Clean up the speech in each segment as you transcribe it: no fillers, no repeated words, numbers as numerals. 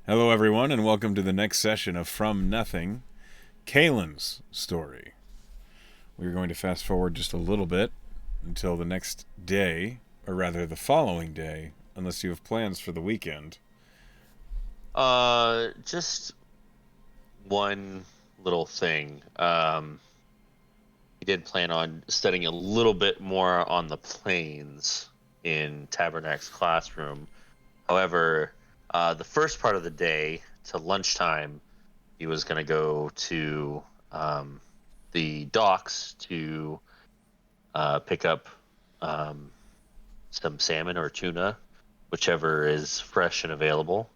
Hello, everyone, and welcome to the next session of From Nothing, Kaelan's story. We're going to fast forward just a little bit until the next day, or rather the following day, unless you have plans for the weekend. Just one little thing. We did plan on studying a little bit more on the planes in Tabernacle's classroom. However, the first part of the day to lunchtime, he was going to go to the docks to pick up um, some salmon or tuna, whichever is fresh and available,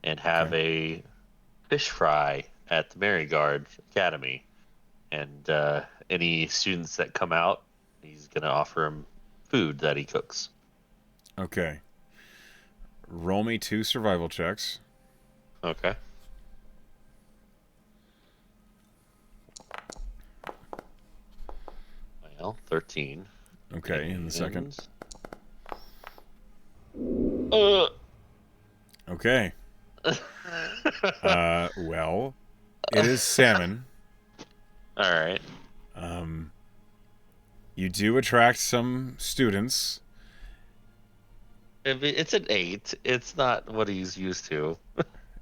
and have Okay. a fish fry at the Maryguard Academy. And any students that come out, he's going to offer them food that he cooks. Okay. Roll me 2 survival checks. Okay. Well, 13. Okay, in the second. And uh Okay. Well, it is salmon. all right. Um, you do attract some students. It's an 8. It's not what he's used to.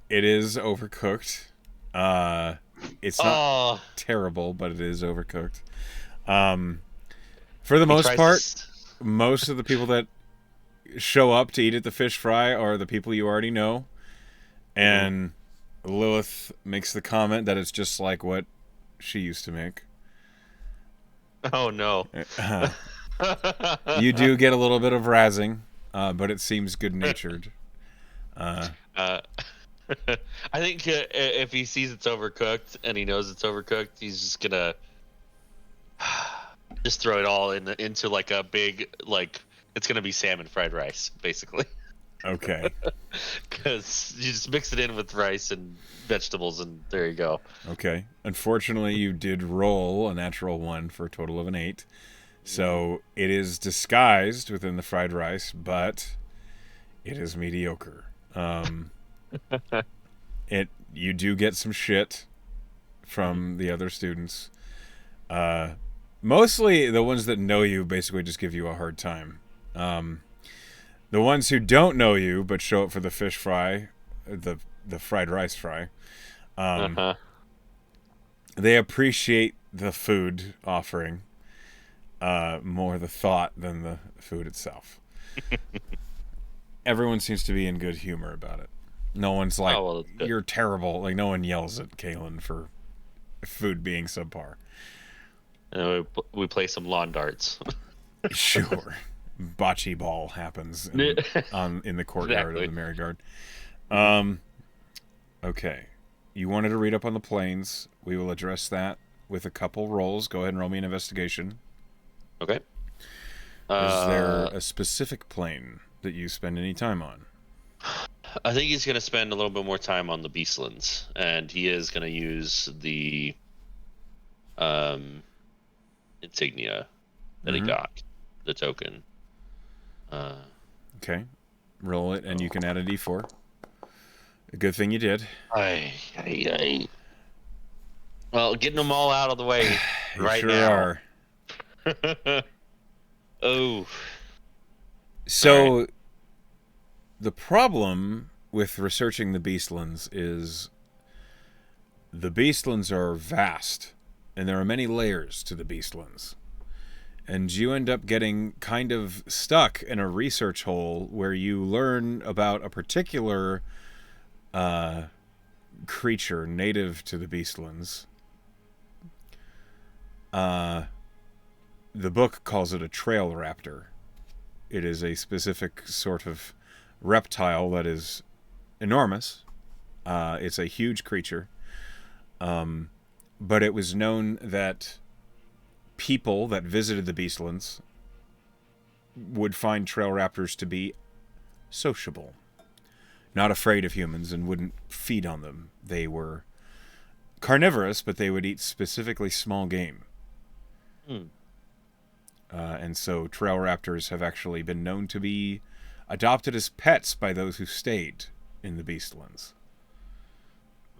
It is overcooked. Uh, it's not Oh, terrible, but it is overcooked. Um, for the he most tries to. part, most of the people that show up to eat at the fish fry are the people you already know. Mhm. And Lilith makes the comment that it's just like what she used to make. Oh no. You do get a little bit of razzing, but it seems good natured. Uh, uh, I think if he sees it's overcooked and he knows it's overcooked, he's just gonna just throw it all into like a big like it's gonna be salmon fried rice basically okay. because you just mix it in with rice and vegetables and there you go. Okay. Unfortunately, you did roll a natural 1 for a total of an 8. Mm. So it is disguised within the fried rice, but it is mediocre. Um, you do get some shit from the other students. Uh, Mostly the ones that know you basically just give you a hard time. Um, the ones who don't know you but show up for the fish fry, the fried rice fry, um, Uh-huh. they appreciate the food offering more the thought than the food itself. Everyone seems to be in good humor about it. No one's like, Oh well, that's good. "You're terrible." Like no one yells at Kaelan for food being subpar. And we play some lawn darts. Sure, bocce ball happens in the courtyard of Exactly. the Maryguard. Mhm. Um, okay, you wanted to read up on the planes. We will address that with a couple rolls. Go ahead and roll me an investigation. Okay. Is there uh a specific plane that you spend any time on? I think he's gonna spend a little bit more time on the beastlands, and he is gonna use the um insignia that he Mm-hmm. got, the token. Uh, Okay, roll it, and you can add a d4. A good thing you did. I, I, well, getting them all out of the way You right sure now. are. Oh, all right. So the problem with researching the Beastlands is the Beastlands are vast, and there are many layers to the Beastlands. And you end up getting kind of stuck in a research hole where you learn about a particular uh, creature native to the Beastlands. Uh, the book calls it a trail raptor. It is a specific sort of reptile that is enormous. It's a huge creature. Um, but it was known that people that visited the Beastlands would find trail raptors to be sociable, not afraid of humans, and wouldn't feed on them. They were carnivorous, but they would eat specifically small game. Hmm. And so trail raptors have actually been known to be adopted as pets by those who stayed in the Beastlands.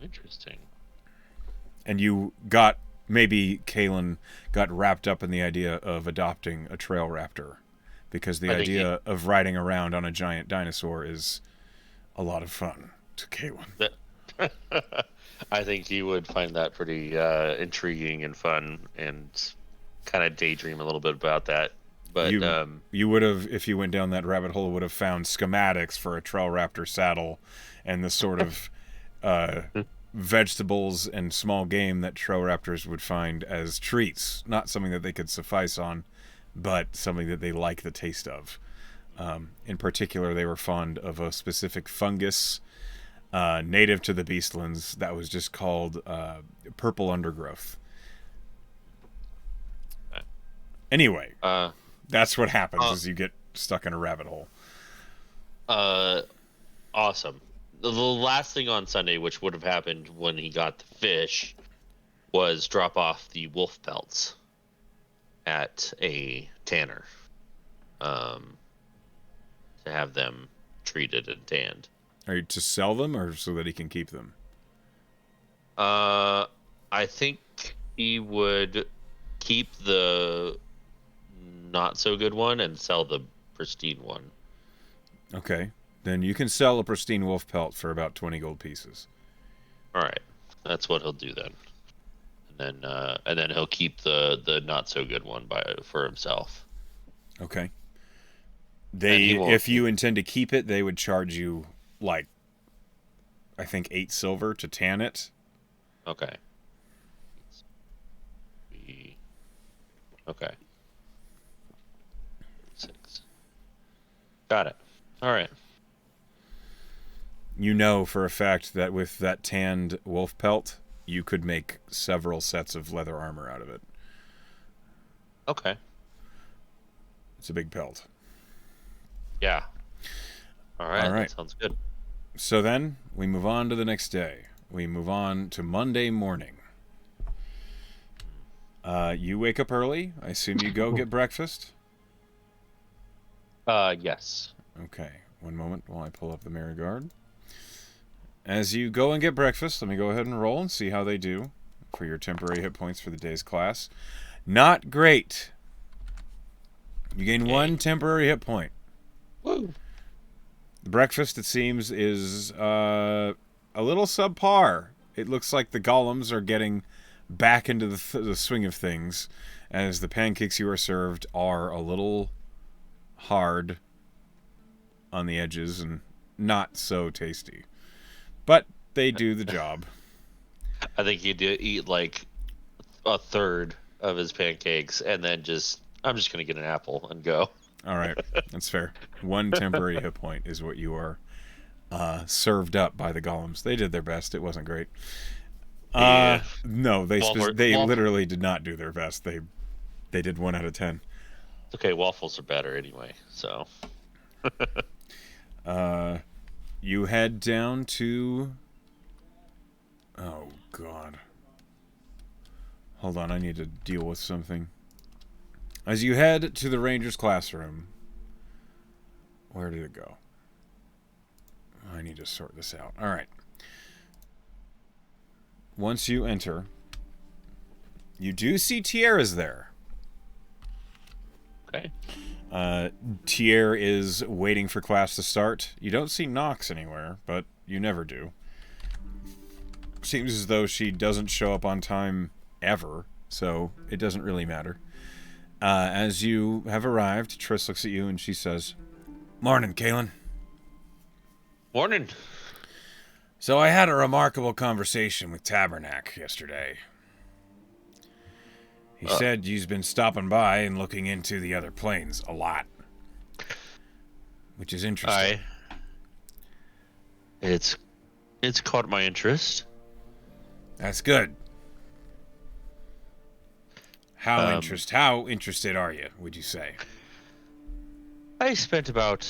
Interesting. And maybe Kaelan got wrapped up in the idea of adopting a trail raptor because the I think he idea of riding around on a giant dinosaur is a lot of fun to Kaelan. that I think he would find that pretty intriguing and fun, and kind of daydream a little bit about that. But You you would have, if you went down that rabbit hole, would have found schematics for a trail raptor saddle and the sort of uh, vegetables and small game that trail raptors would find as treats, not something that they could suffice on, but something that they like the taste of. In particular, they were fond of a specific fungus native to the Beastlands that was just called purple undergrowth. Anyway, uh, that's what happens uh, is you get stuck in a rabbit hole. uh, awesome. The last thing on Sunday, which would have happened when he got the fish, was drop off the wolf pelts at a tanner, um, to have them treated and tanned. Are you to sell them or so that he can keep them? Uh, I think he would keep the not so good one and sell the pristine one. Okay. Then you can sell a pristine wolf pelt for about 20 gold pieces. All right, that's what he'll do then. And then he'll keep the not so good one for himself. Okay. And he won't. If you intend to keep it, they would charge you like I think 8 silver to tan it. Okay. Okay. 6. Got it. All right. You know for a fact that with that tanned wolf pelt, you could make several sets of leather armor out of it. Okay. It's a big pelt. Yeah. All right. All right. That sounds good. So then we move on to the next day. We move on to Monday morning. You wake up early. I assume you go get breakfast. Yes. Okay. One moment while I pull up the Mirror Guard. As you go and get breakfast, let me go ahead and roll and see how they do for your temporary hit points for the day's class. Not great. You gain Okay. 1 temporary hit point. Woo. The breakfast, it seems, is a little subpar. It looks like the golems are getting back into the swing of things, as the pancakes you are served are a little hard on the edges and not so tasty. But they do the job. I think he'd eat like a third of his pancakes and then I'm just gonna get an apple and go. All right, that's fair. 1 temporary hit point is what you are served up by the golems. They did their best. It wasn't great. Yeah. No, they Waffle- literally did not do their best. They did 1 out of 10. Okay, waffles are better anyway. So. You head down to. Oh God. Hold on, I need to deal with something. As you head to the Ranger's classroom, where did it go? I need to sort this out. All right. Once you enter, you do see Tierra's there. Okay. Tier is waiting for class to start. You don't see Nox anywhere, but you never do. Seems as though she doesn't show up on time ever, so it doesn't really matter. As you have arrived, Triss looks at you and she says, "Morning, Kaelan." Morning. So I had a remarkable conversation with Tabernac yesterday. He said you've been stopping by and looking into the other planes a lot, which is interesting. It's caught my interest. That's good. How interested are you, would you say? I spent about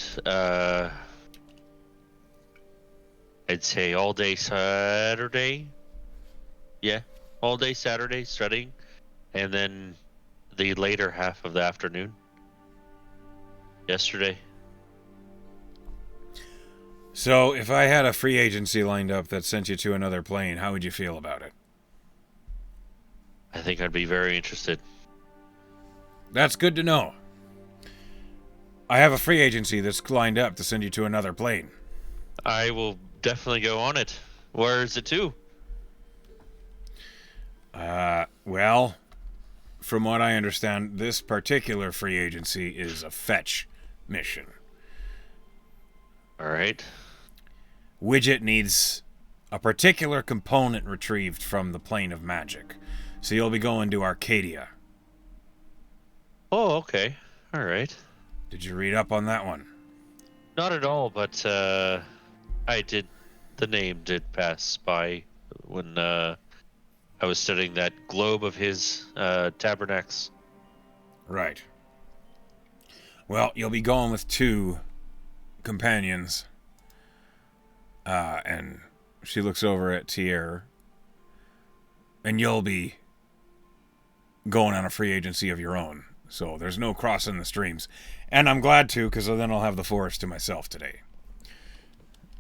I'd say all day Saturday. Yeah, all day Saturday studying, and then the later half of the afternoon yesterday. So, if I had a free agency lined up that sent you to another plane, how would you feel about it? I think I'd be very interested. That's good to know. I have a free agency that's lined up to send you to another plane. I will definitely go on it. Where is it to? Well, from what I understand, this particular free agency is a fetch mission. All right. Widget needs a particular component retrieved from the plane of magic. So you'll be going to Arcadia. Oh, okay. All right. Did you read up on that one? Not at all, but I did. The name did pass by when I was studying that globe of his tabernacles. Right. Well, you'll be going with 2 companions. And she looks over at Tier. And you'll be going on a free agency of your own. So there's no crossing the streams. And I'm glad to, because then I'll have the forest to myself today.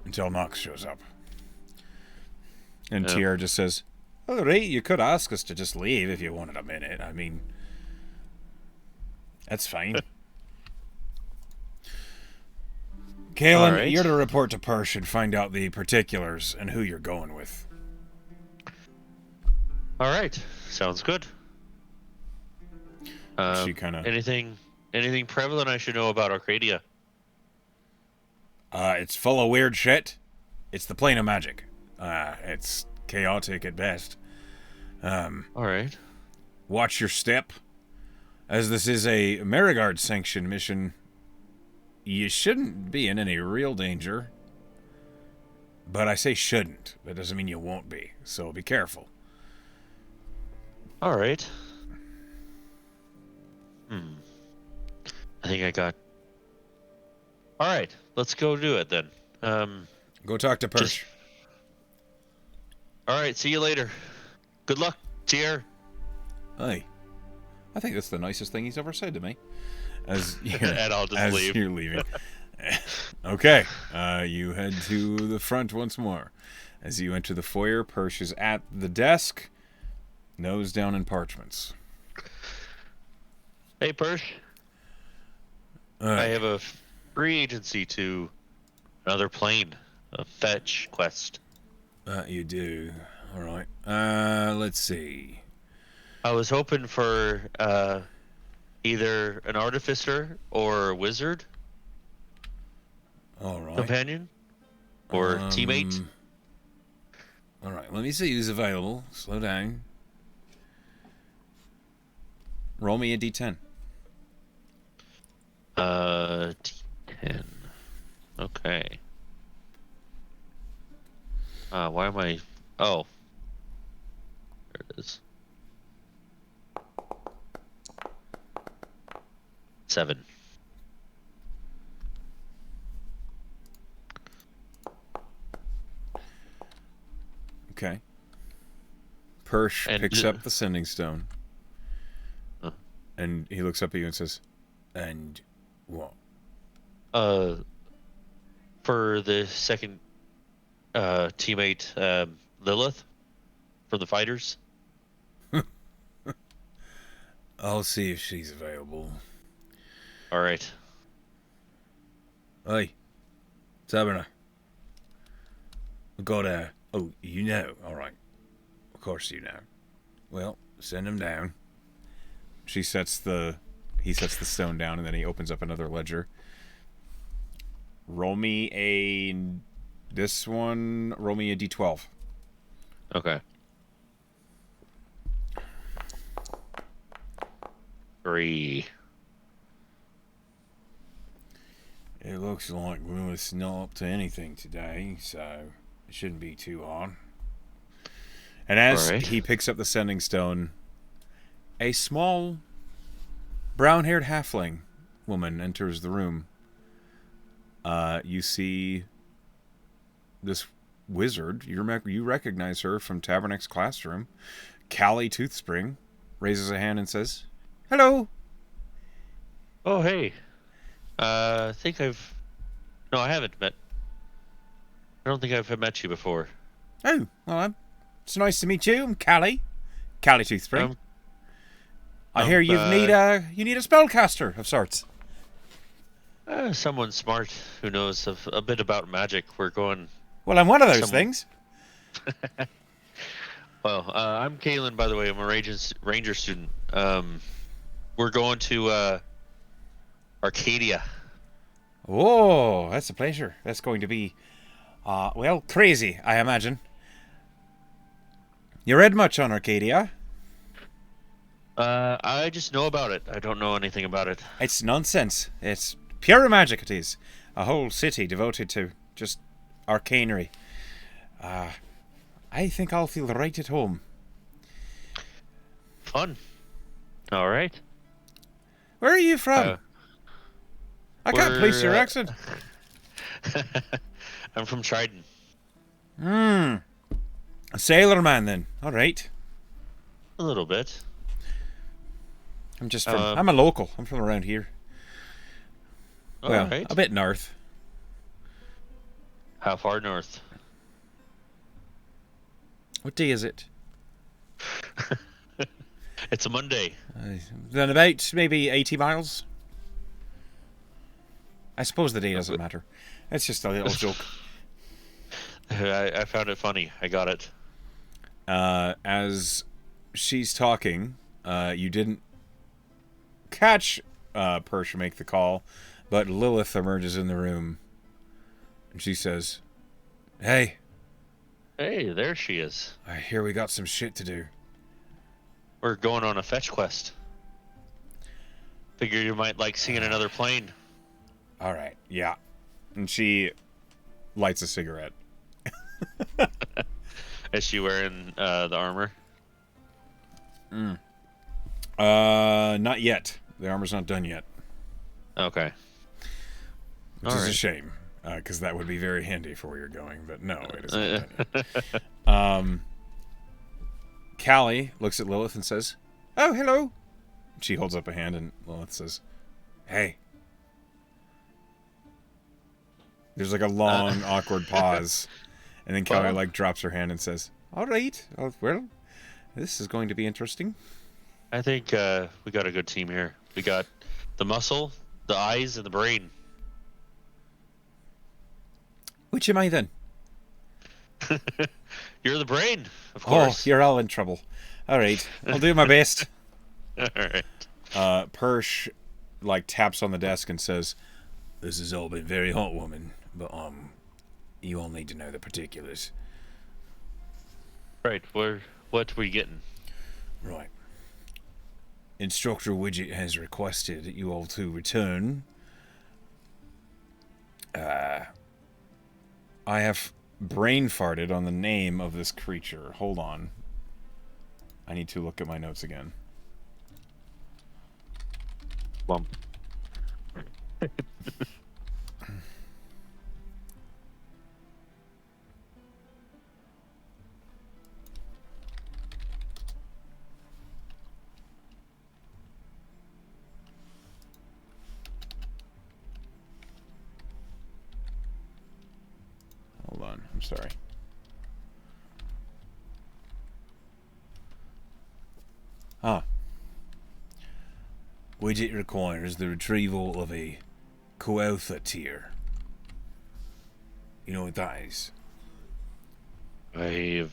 Until Nox shows up. And Tier just says, all right, you could ask us to just leave if you wanted a minute. I mean, that's fine. Kaelan, right. you're to report to Persh and find out the particulars and who you're going with. All right. Sounds good. She kind of... anything prevalent I should know about Arcadia? it's full of weird shit. It's the plane of magic. It's chaotic at best. All right. Watch your step. As this is a Merigard sanctioned mission, you shouldn't be in any real danger. But I say shouldn't. That doesn't mean you won't be. So be careful. All right. I think I got... All right. Let's go do it then. Go talk to Persh. All right. See you later. Good luck, Tier. Hey. I think that's the nicest thing he's ever said to me. As you're, And I'll just leave. You're leaving. Okay. You head to the front once more. As you enter the foyer, Persh is at the desk, nose down in parchments. Hey, Persh. I have a free agency to another plane. A fetch quest. You do. All right. Let's see. I was hoping for either an artificer or a wizard All right. companion or teammate. All right. Let me see who's available. Slow down. Roll me a d10. D10. Okay. Why am I... Oh. There it is. 7. Okay. Persh And- picks up the sending stone. And he looks up at you and says, and what? For the second teammate, Lilith, for the fighters. I'll see if she's available. All right. Hey, Taberna. We got a... Oh, you know. All right. Of course you know. Well, send him down. He sets the stone down, and then he opens up another ledger. Roll me a d12. Okay. 3. It looks like Lewis not up to anything today, so it shouldn't be too hard. And as he picks up the sending stone, a small, brown-haired halfling woman enters the room. You see this wizard. You recognize her from Tabernac's classroom. Callie Toothspring raises a hand and says, "Hello." Oh, hey. I think No, I haven't met. I don't think I've met you before. Oh, well, it's nice to meet you. I'm Callie. Callie Toothspring. Um, I hear you need a spellcaster of sorts. someone smart who knows a bit about magic. We're going. Well, I'm one of those Some. things. Well, I'm Kaelan, by the way. I'm a ranger student. We're going to Arcadia. Oh, that's a pleasure. That's going to be, well, crazy, I imagine. You read much on Arcadia? I just know about it. I don't know anything about it. It's nonsense. It's pure magic, it is. A whole city devoted to just arcanery. I think I'll feel right at home. Fun. All right. Where are you from? I can't place your accent. I'm from Trident. A sailor man, then. All right. A little bit. I'm just from... I'm a local. I'm from around here. Well, right. a bit north. How far north? What day is it? It's a Monday. Then about maybe 80 miles. I suppose the day doesn't matter. It's just a little joke. I found it funny. I got it. As she's talking, you didn't catch Persh make the call, but Lilith emerges in the room. And she says, Hey, there she is. I hear we got some shit to do. We're going on a fetch quest. Figure you might like seeing another plane. All right, yeah. And she lights a cigarette. Is she wearing the armor? Not yet. The armor's not done yet. Okay. Which is a shame, because that would be very handy for where you're going, but no, it isn't done yet. Callie looks at Lilith and says, Oh, hello. She holds up a hand and Lilith says, Hey. There's like a long, awkward pause. And then Callie like drops her hand and says, All right. Well, this is going to be interesting. I think we got a good team here. We got the muscle, the eyes, and the brain. Which am I then? You're the brain, of course. Oh, you're all in trouble. All right. I'll do my best. All right. Persh like taps on the desk and says, This has all been very hot, woman, but you all need to know the particulars. Right. What were you getting? Right. Instructor Widget has requested you all to return. I have brain farted on the name of this creature. Hold on. I need to look at my notes again. Bump. Hold on. I'm sorry. Widget requires the retrieval of a Coeltha tear. You know what that is? Can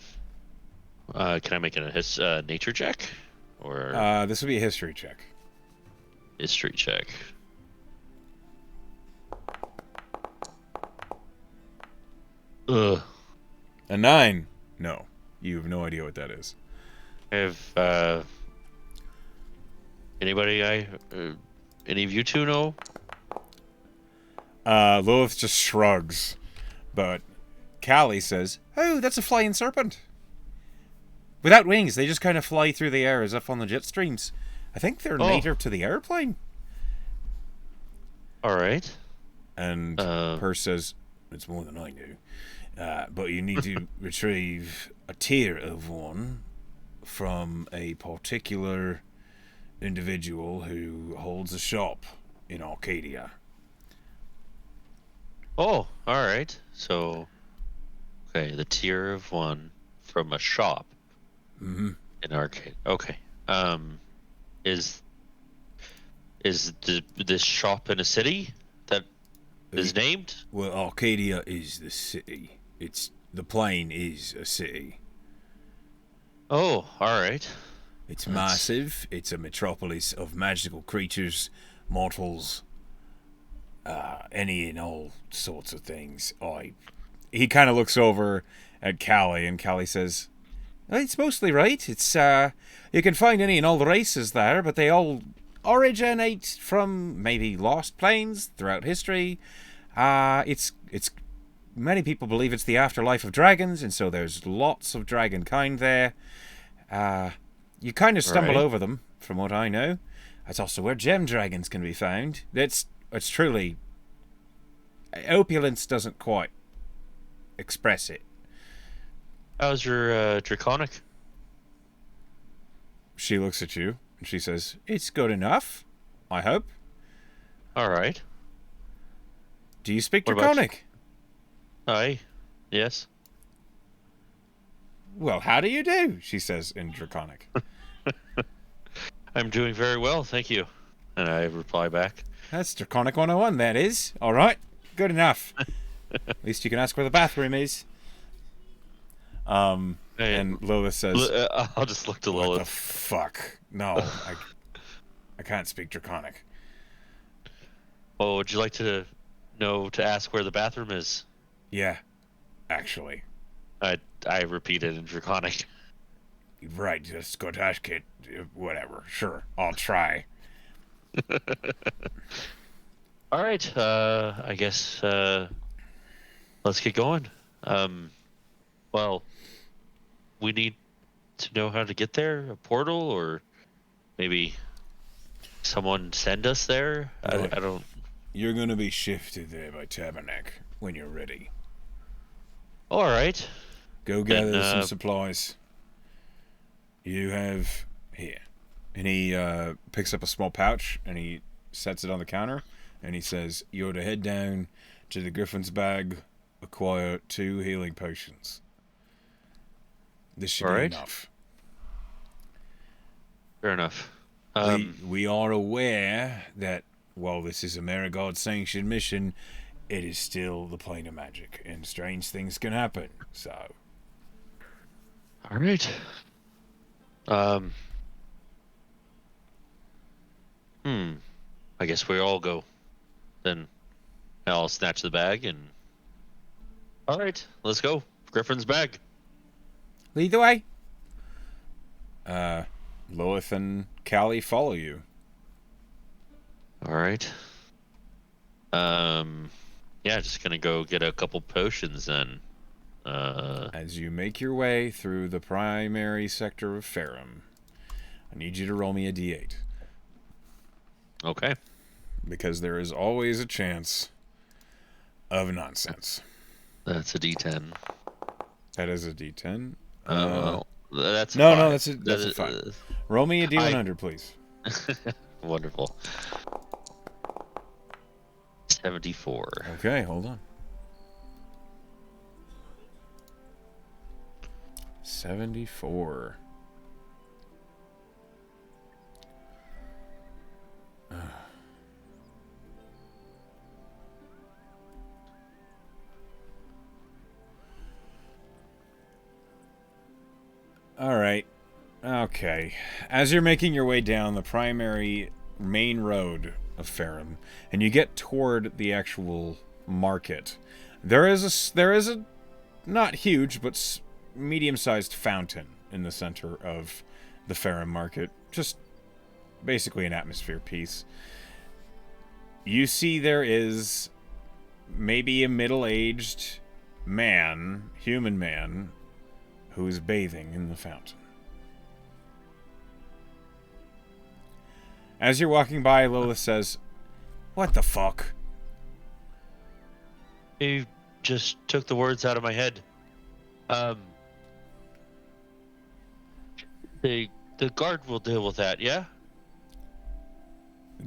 I make a nature check or This would be a history check. history check? Ugh. A 9? No. You have no idea what that is. Have anybody any of you two know? Lilith just shrugs, but Callie says, Oh, that's a flying serpent. Without wings, they just kind of fly through the air as if on the jet streams. I think they're native to the airplane. All right. And Persh says, It's more than I knew. But you need to retrieve a tear of one from a particular individual who holds a shop in Arcadia. Oh, all right. So Okay, the tier of one from a shop Mm-hmm. in arcade. Okay. Um, is this shop in a city that is named? Well, Arcadia is the city. The plane is a city. Oh, all right. It's That's massive. It's a metropolis of magical creatures, mortals, any and all sorts of things. He kind of looks over at Callie, and Callie says, "It's mostly right. It's you can find any and all the races there, but they all originate from maybe lost planes throughout history. It's many people believe it's the afterlife of dragons, and so there's lots of dragon kind there. You kind of all stumble right. over them, from what I know. That's also where gem dragons can be found. It's truly opulence doesn't quite express it." How's your draconic? She looks at you and she says, "It's good enough, I hope. All right. Do you speak What about you? Draconic?" Hi. Yes. "Well, how do you do?" she says in Draconic. I'm doing very well, thank you. And I reply back. "That's Draconic 101, that is. All right, good enough. At least you can ask where the bathroom is." Hey, And Lilith says, I'll just look to "What the Lilith. fuck? No, I can't speak Draconic." Oh, would you like to know to ask where the bathroom is? "Yeah, actually. I repeated in draconic. Right, just go to ask it. Whatever, sure, I'll try." All right. I guess let's get going. Um, well, we need to know how to get there. A portal, or maybe someone send us there. Well, I don't. you're gonna be shifted there by Tabernac when you're ready. All right. Go Then gather some supplies. You have here. And he picks up a small pouch and he sets it on the counter and he says, "You're to head down to the Griffin's bag, acquire 2 healing potions. This should all be right. enough. Fair enough. We are aware that while this is a Marigod sanctioned mission, it is still the plane of magic and strange things can happen. So All right. Um. Hmm. I guess we all go. Then I'll snatch the bag and. All right. Let's go. Griffin's bag. lead the way." Lilith and Callie follow you. All right. Um. Yeah, just gonna go get a couple potions then. As you make your way through the primary sector of Ferrum, I need you to roll me a d8. Okay. Because there is always a chance of nonsense. That's a D10. That is a d10. Well, that's a No, five. that's a 5. Roll me a I d100, please. wonderful. 74. Okay, hold on. 74. All right. Okay. As you're making your way down the primary main road of Ferrum, and you get toward the actual market, there is a not huge but medium-sized fountain in the center of the Ferrum market. Just basically an atmosphere piece. You see there is maybe a middle-aged man, human man, who is bathing in the fountain. As you're walking by, Lilith says, "What the fuck?" You just took the words out of my head. Um, the guard will deal with that, yeah?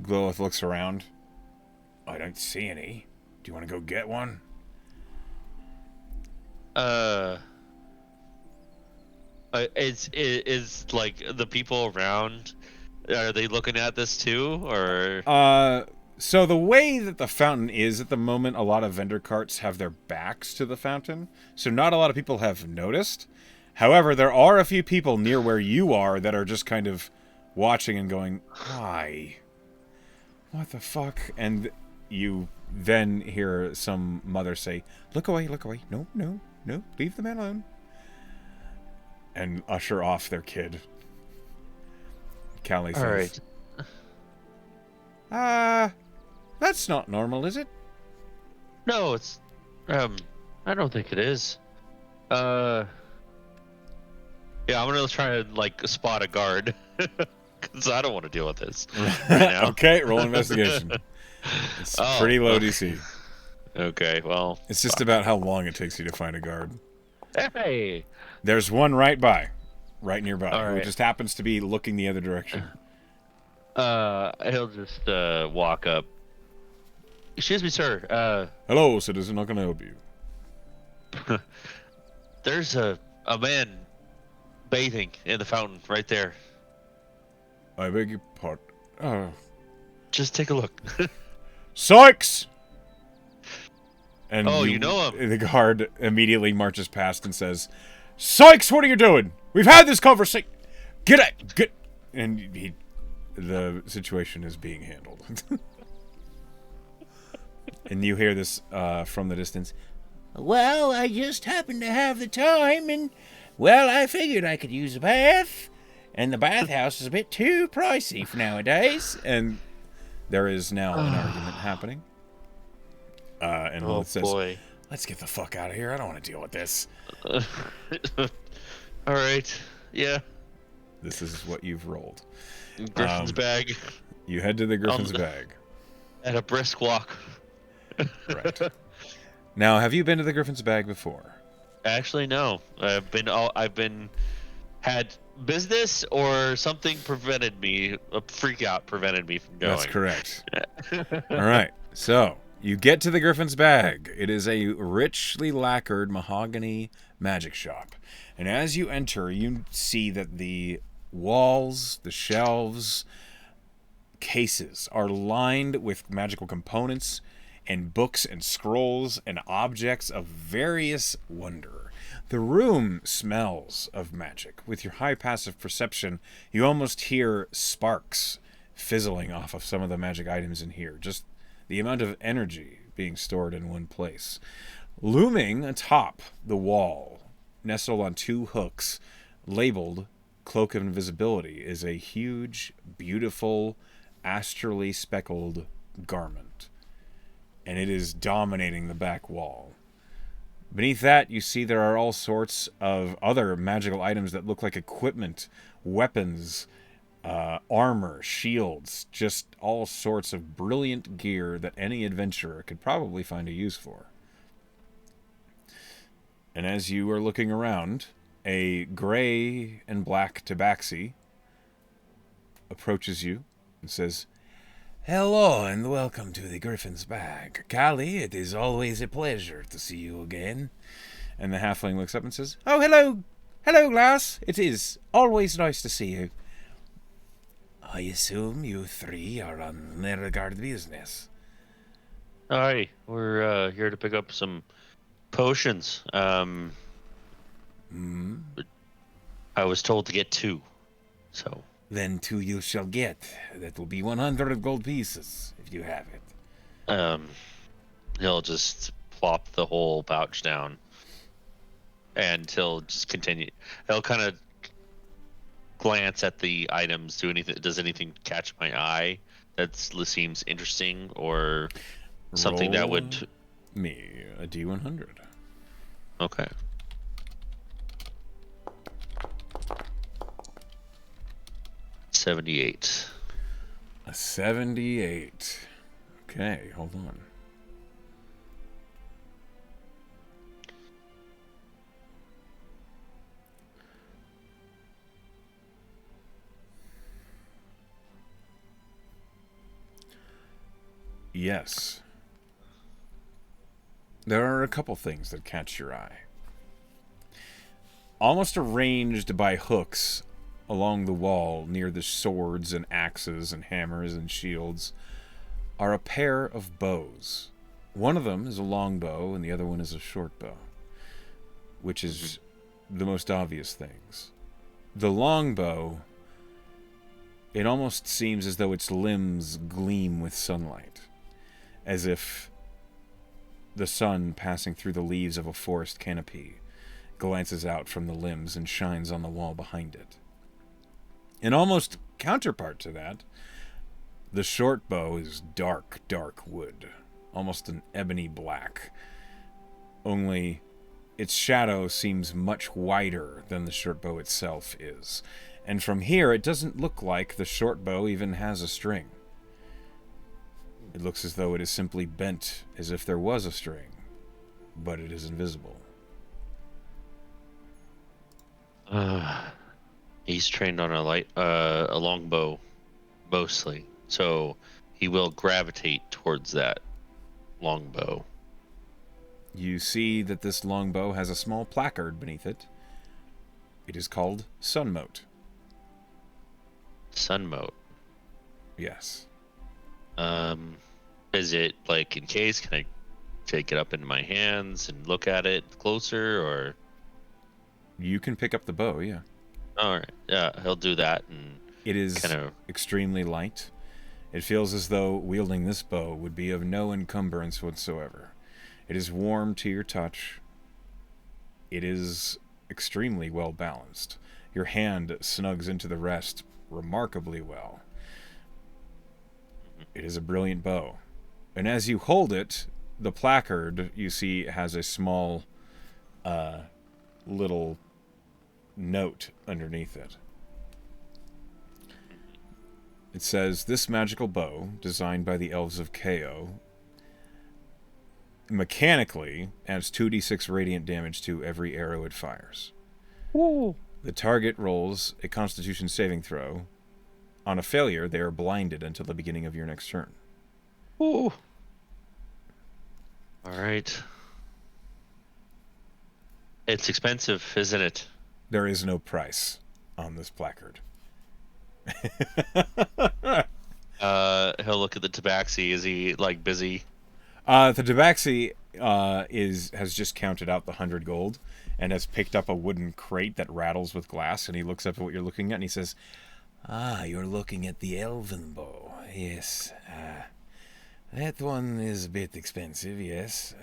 Lilith looks around. "I don't see any. Do you want to go get one?" Uh, is like the people around, are they looking at this too, or? So the way that the fountain is at the moment, a lot of vendor carts have their backs to the fountain, so not a lot of people have noticed. However, there are a few people near where you are that are just kind of watching and going, "Why? What the fuck?" And you then hear some mother say, "Look away, look away. No, no, no. Leave the man alone." And usher off their kid. Callie All says, right. "Ah, that's not normal, is it?" No, it's I don't think it is. Uh, yeah, I'm gonna try to like spot a guard because I don't want to deal with this right now. Okay, roll investigation. It's Oh, pretty low DC. okay. Well, It's just fuck. about how long it takes you to find a guard. Hey. There's one right nearby, All who right. just happens to be looking the other direction. He'll just walk up. Excuse me, sir. Hello, citizen. How can I help you? There's a man bathing in the fountain right there. I beg your pardon. Oh, Just take a look. Sykes! And Oh, you know him. the guard immediately marches past and says, "Sykes, what are you doing? We've had this conversation. Get it, get." And the situation is being handled. And you hear this from the distance. "Well, I just happened to have the time, and, well, I figured I could use a bath. And the bathhouse is a bit too pricey for nowadays." And there is now an argument happening. And Oh Lilith says, boy. "Let's get the fuck out of here. I don't want to deal with this." All right. Yeah. This is what you've rolled. Griffin's bag You head to the Griffin's Um, bag. at a brisk walk. Correct. Now, have you been to the Griffin's bag before? Actually, no. I've been had business or something prevented me. A freak out prevented me from That's going. correct. All right. So, you get to the Griffin's bag. It is a richly lacquered mahogany magic shop. And as you enter, you see that the walls, the shelves, cases are lined with magical components and books and scrolls and objects of various wonder. The room smells of magic. With your high passive perception, you almost hear sparks fizzling off of some of the magic items in here. Just the amount of energy being stored in one place. Looming atop the wall, nestled on two hooks, labeled Cloak of Invisibility, is a huge, beautiful, astrally speckled garment. And it is dominating the back wall. Beneath that, you see there are all sorts of other magical items that look like equipment, weapons, armor, shields, just all sorts of brilliant gear that any adventurer could probably find a use for. And as you are looking around, a gray and black tabaxi approaches you and says, "Hello and welcome to the Griffin's Bag. Callie, it is always a pleasure to see you again." And the halfling looks up and says, "Oh, hello. Hello, Glass. It is always nice to see you. I assume you three are on regard business." Hi, we're here to pick up some potions. I was told to get 2, so "Then two you shall get. That will be 100 gold pieces, if you have it." he'll just plop the whole pouch down, and he'll just continue. He'll kind of glance at the items. Does anything catch my eye that seems interesting or something that Roll would? me a D100. Okay. $78. A 78. Okay, hold on. Yes. There are a couple things that catch your eye. Almost arranged by hooks along the wall near the swords and axes and hammers and shields are a pair of bows. One of them is a long bow and the other one is a short bow, which is the most obvious things. The long bow, it almost seems as though its limbs gleam with sunlight, as if the sun passing through the leaves of a forest canopy glances out from the limbs and shines on the wall behind it. An almost counterpart to that, the short bow is dark, dark wood, almost an ebony black, only its shadow seems much wider than the short bow itself is. And from here, it doesn't look like the short bow even has a string. It looks as though it is simply bent as if there was a string, but it is invisible. He's trained on a long bow, mostly, so he will gravitate towards that long bow. You see that this long bow has a small placard beneath it. It is called Sunmote. Sunmote. Yes. Is it like in case? Can I take it up into my hands and look at it closer, or? You can pick up the bow, yeah. All right. Yeah, he'll do that, and It is kind of. extremely light. It feels as though wielding this bow would be of no encumbrance whatsoever. It is warm to your touch. It is extremely well balanced. Your hand snugs into the rest remarkably well. It is a brilliant bow. And as you hold it, the placard, you see, has a small little note underneath it. It says, "This magical bow, designed by the elves of Ko, mechanically adds 2d6 radiant damage to every arrow it fires. Ooh. The target rolls a Constitution saving throw. On a failure, they are blinded until the beginning of your next turn." Ooh. All right. It's expensive, isn't it? There is no price on this placard. He'll look at the tabaxi. Is he like busy? The Tabaxi has just counted out the 100 gold and has picked up a wooden crate that rattles with glass, and he looks up at what you're looking at and he says, "Ah, you're looking at the elven bow. Yes. That one is a bit expensive, yes.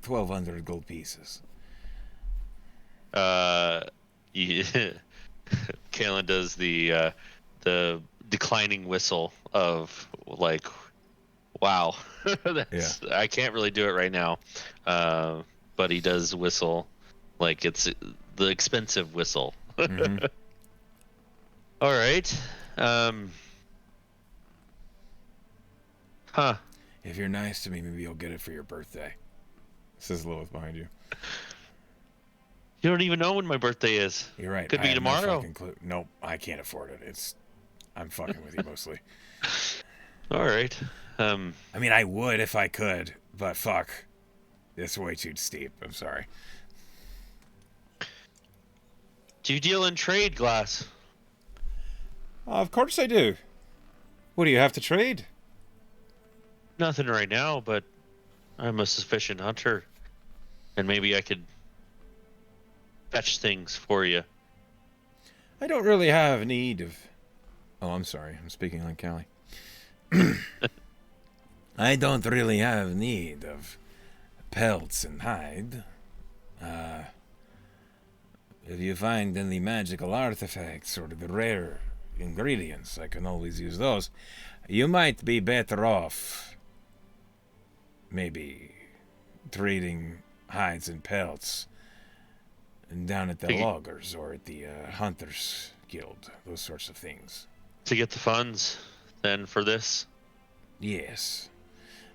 1,200 gold pieces." Kaelan does the declining whistle of like, wow. That's, yeah. I can't really do it right now, but he does whistle like it's the expensive whistle. Mm-hmm. All right. Huh. "If you're nice to me, maybe you'll get it for your birthday," says Lilith behind you. You don't even know when my birthday is. You're right. Could be tomorrow. Nope, I can't afford it. I'm fucking with you mostly. All right. I mean, I would if I could, but fuck. It's way too steep. I'm sorry. Do you deal in trade, Glass? Of course I do. What do you have to trade? Nothing right now, but I'm a sufficient hunter, and maybe I could fetch things for you. I don't really have need of... Oh, I'm sorry. I'm speaking like Callie. I don't really have need of pelts and hide. If you find any magical artifacts or the rare ingredients, I can always use those. You might be better off maybe trading hides and pelts down at the loggers or at the hunters guild, those sorts of things. To get the funds then for this? Yes.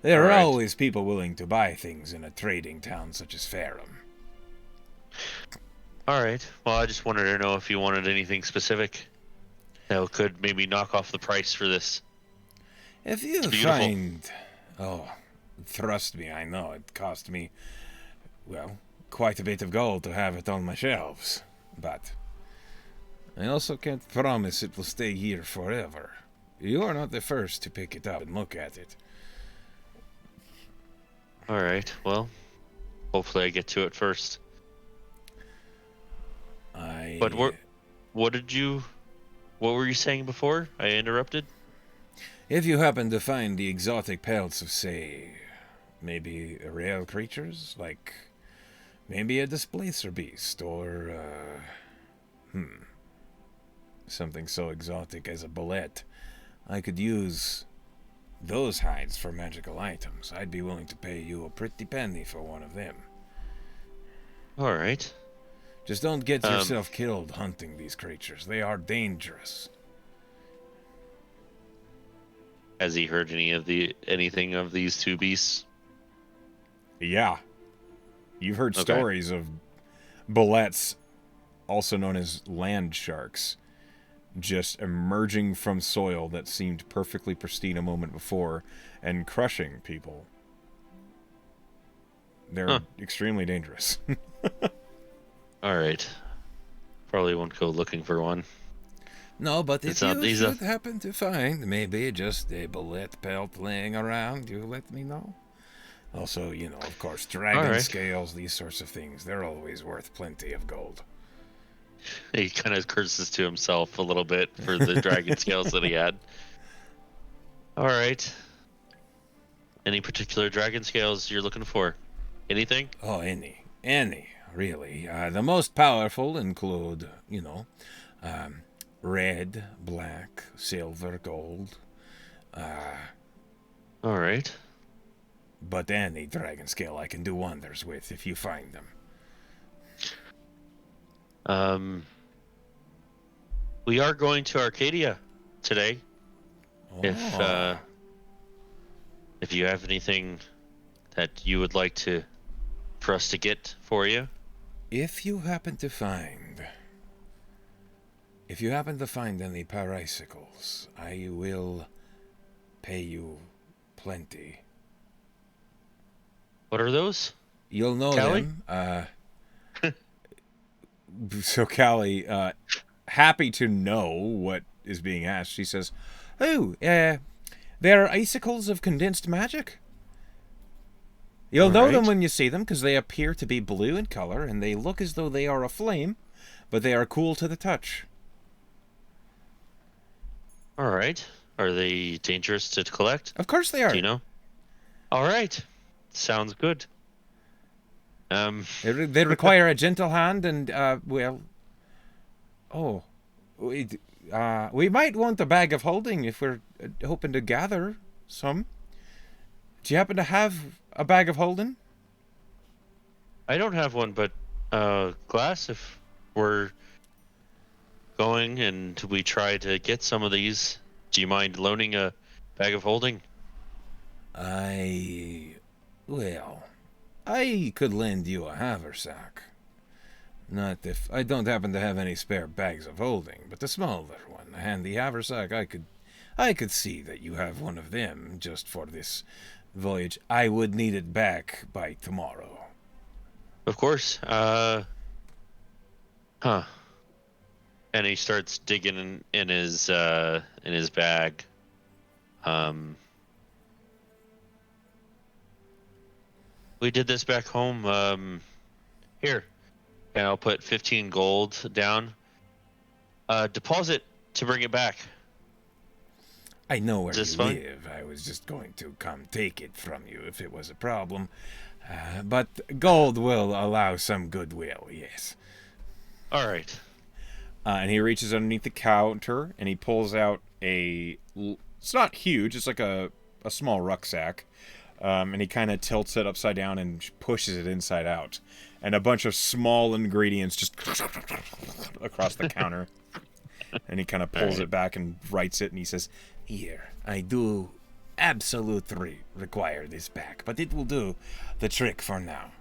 There are always people willing to buy things in a trading town such as Farum. All right. Well, I just wanted to know if you wanted anything specific that could maybe knock off the price for this. If you find... Oh, trust me, I know. It cost me, well, quite a bit of gold to have it on my shelves, but I also can't promise it will stay here forever. You are not the first to pick it up and look at it. All right. Well, hopefully I get to it first. But what did you? What were you saying before? I interrupted. If you happen to find the exotic pelts of, say, maybe real creatures, like maybe a displacer beast, or, something so exotic as a bullet, I could use those hides for magical items. I'd be willing to pay you a pretty penny for one of them. All right. Just don't get yourself killed hunting these creatures. They are dangerous. Has he heard anything of these two beasts? Yeah. You've heard stories of bullets, also known as land sharks, just emerging from soil that seemed perfectly pristine a moment before and crushing people. They're extremely dangerous. All right. Probably won't go looking for one. No, but if you should happen to find maybe just a bullet pelt laying around, you let me know. Also, of course, dragon scales, these sorts of things, they're always worth plenty of gold. He kind of curses to himself a little bit for the dragon scales that he had. All right. Any particular dragon scales you're looking for? Anything? Oh, any, really. The most powerful include, red, black, silver, gold. All right. But any dragon scale I can do wonders with if you find them. We are going to Arcadia today. Oh. If you have anything that you would like for us to get for you. If you happen to find any paricicles, I will pay you plenty. What are those? You'll know Callie? them. So Callie, happy to know what is being asked, she says, "Oh, they're icicles of condensed magic. You'll know them when you see them, because they appear to be blue in color, and they look as though they are aflame, but they are cool to the touch." All right. Are they dangerous to collect? Of course they are. Do you know? All right. Sounds good. They require a gentle hand, and we might want a bag of holding if we're hoping to gather some. Do you happen to have a bag of holding? I don't have one, but Glass, if we're going and we try to get some of these, do you mind loaning a bag of holding? I could lend you a haversack. Not if I don't happen to have any spare bags of holding, but the smaller one, a handy haversack, I could see that you have one of them just for this voyage. I would need it back by tomorrow. Of course. And he starts digging in his bag. We did this back home. Here, and I'll put 15 gold down. Deposit to bring it back. I know where you live. I was just going to come take it from you if it was a problem. But gold will allow some goodwill, yes. All right. And he reaches underneath the counter, and he pulls out it's not huge, it's like a small rucksack. And he kind of tilts it upside down and pushes it inside out. And a bunch of small ingredients just across the counter. And he kind of pulls it back and writes it, and he says, "Here, I do absolutely require this back, but it will do the trick for now."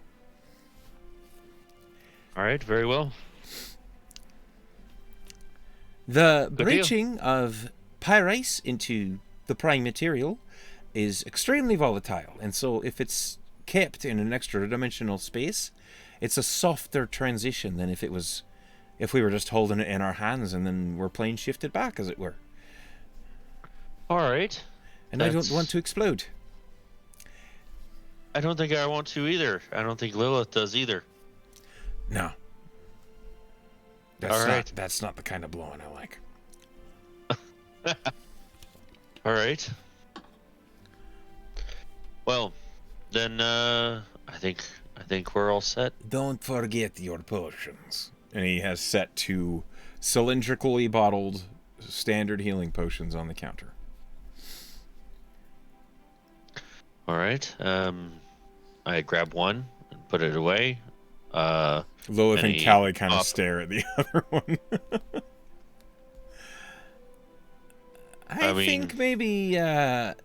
All right, very well. The breaching of pyrice into the prime material is extremely volatile, and so if it's kept in an extra dimensional space, it's a softer transition than if we were just holding it in our hands and then we're plane shifted back, as it were. All right. And I don't want to explode. I don't think I want to either. I don't think Lilith does either. No. That's not the kind of blowing I like. All right. Well, then I think we're all set. Don't forget your potions. And he has set 2 cylindrically bottled standard healing potions on the counter. All right. I grab one and put it away. Lilith and Callie kind of stare at the other one. I think maybe I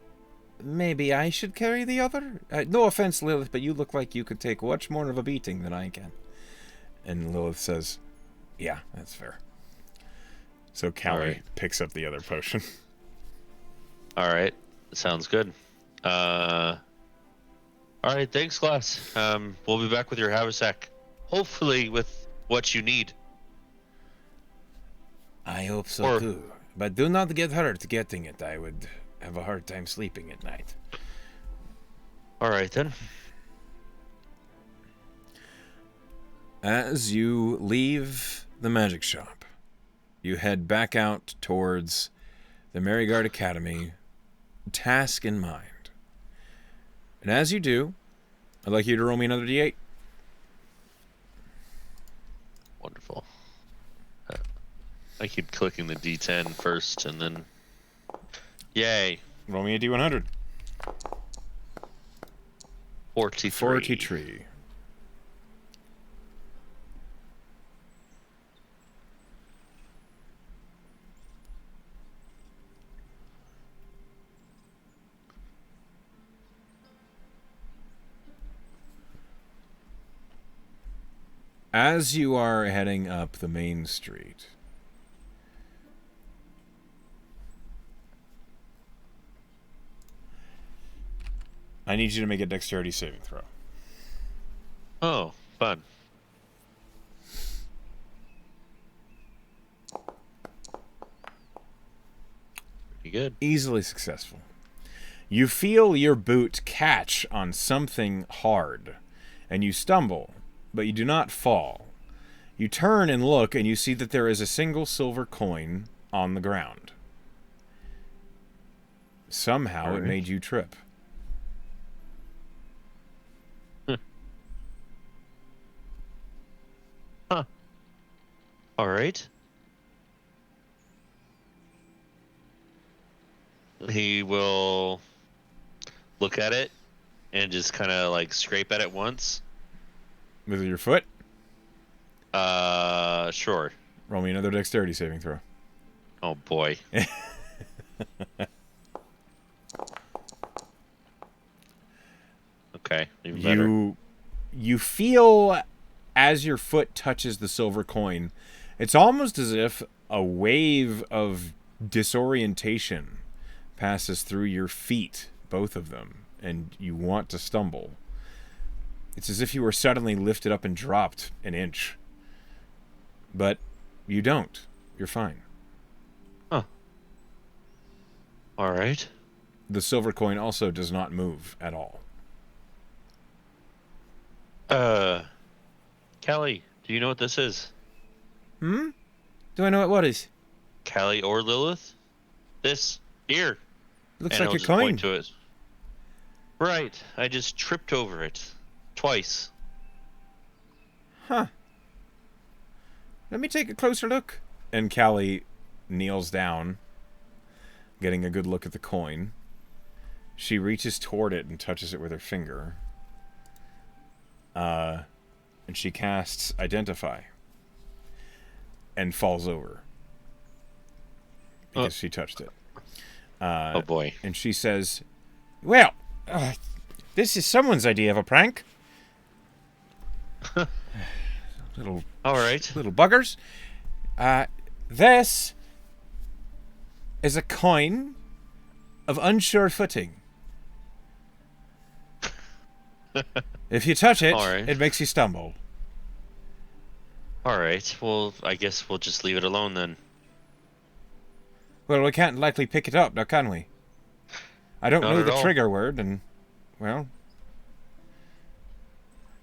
should carry the other. No offense, Lilith, but you look like you could take much more of a beating than I can. And Lilith says, yeah, that's fair. So Callie picks up the other potion. All right. Sounds good. All right. Thanks, class. We'll be back with your haversack. Hopefully with what you need. I hope so too. But do not get hurt getting it. I would have a hard time sleeping at night. All right, then. As you leave the magic shop, you head back out towards the Merryguard Academy, task in mind. And as you do, I'd like you to roll me another d8. Wonderful. I keep clicking the D10 first, and then... Yay. Roll me a d100. 43. 43. As you are heading up the main street, I need you to make a dexterity saving throw. Oh, fun. Pretty good. Easily successful. You feel your boot catch on something hard, and you stumble, but you do not fall. You turn and look, and you see that there is a single silver coin on the ground. Somehow it made you trip. Huh. All right. He will look at it and just kind of like scrape at it once. With your foot? Sure. Roll me another dexterity saving throw. Oh boy. Okay, even better. You feel as your foot touches the silver coin, it's almost as if a wave of disorientation passes through your feet, both of them, and you want to stumble. It's as if you were suddenly lifted up and dropped an inch. But you don't. You're fine. Huh. All right. The silver coin also does not move at all. Callie, do you know what this is? Do I know what is? Callie or Lilith? This here. Looks and like I'll a just coin. point to it. Right. I just tripped over it. Twice. Huh. Let me take a closer look. And Callie kneels down, getting a good look at the coin. She reaches toward it and touches it with her finger. And she casts Identify. And falls over. Because she touched it. Oh boy. And she says, well, this is someone's idea of a prank. Little buggers. This is a coin of unsure footing. If you touch it, All right. it makes you stumble. All right. Well, I guess we'll just leave it alone then. Well, we can't likely pick it up, now can we? I don't Not know at the all. trigger word, and, well...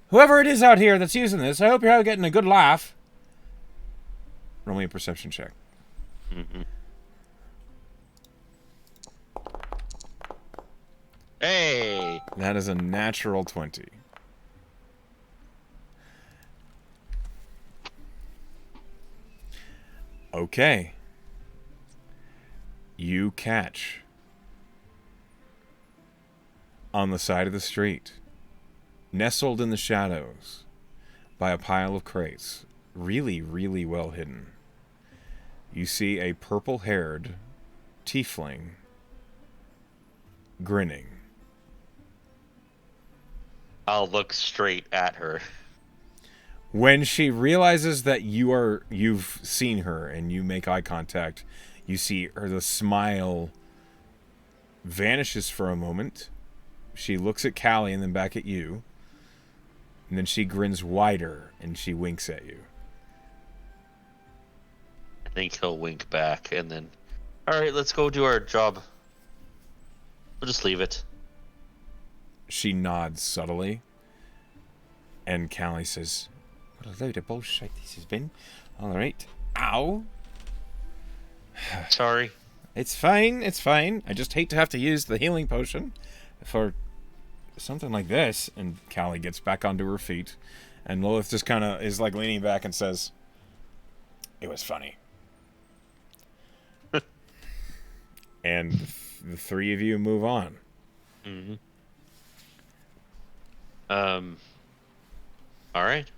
Whoever it is out here that's using this, I hope you're all getting a good laugh. Roll me a perception check. Mm-hmm. Hey. That is a natural 20. Okay. You catch on the side of the street, nestled in the shadows by a pile of crates, really, really well hidden. You see a purple-haired tiefling grinning. I'll look straight at her. When she realizes that you've seen her and you make eye contact, you see her, the smile vanishes for a moment. She looks at Callie and then back at you. And then she grins wider and she winks at you. I think he'll wink back and then, all right, let's go do our job. We'll just leave it. She nods subtly. And Callie says, "What a load of bullshit this has been. Alright. Ow. Sorry. It's fine, it's fine. I just hate to have to use the healing potion for something like this." And Callie gets back onto her feet. And Lilith just kind of is like leaning back and says, "It was funny." And the three of you move on. Mm-hmm. All right.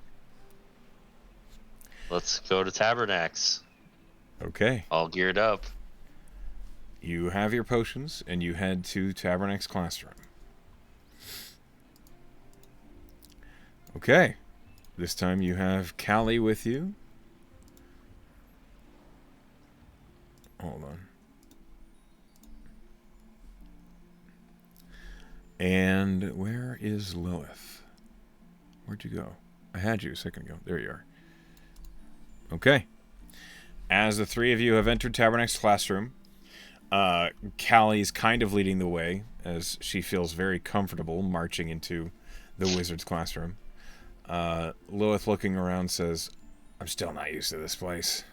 Let's go to Tabernacles. Okay. All geared up. You have your potions, and you head to Tabernacle's classroom. Okay. This time you have Callie with you. Hold on. And where is Lilith? Where'd you go? I had you a second ago. There you are. Okay. As the three of you have entered Tabernacle's classroom, Callie's kind of leading the way as she feels very comfortable marching into the wizard's classroom. Lilith, looking around, says, "I'm still not used to this place."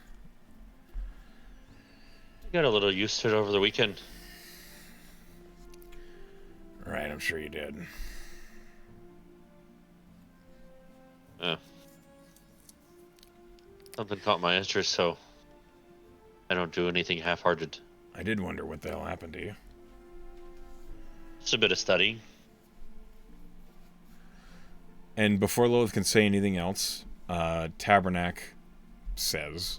I got a little used to it over the weekend. Right, I'm sure you did. Yeah. Something caught my interest, so I don't do anything half-hearted. I did wonder what the hell happened to you. Just a bit of studying. And before Lilith can say anything else, Tabernacle says,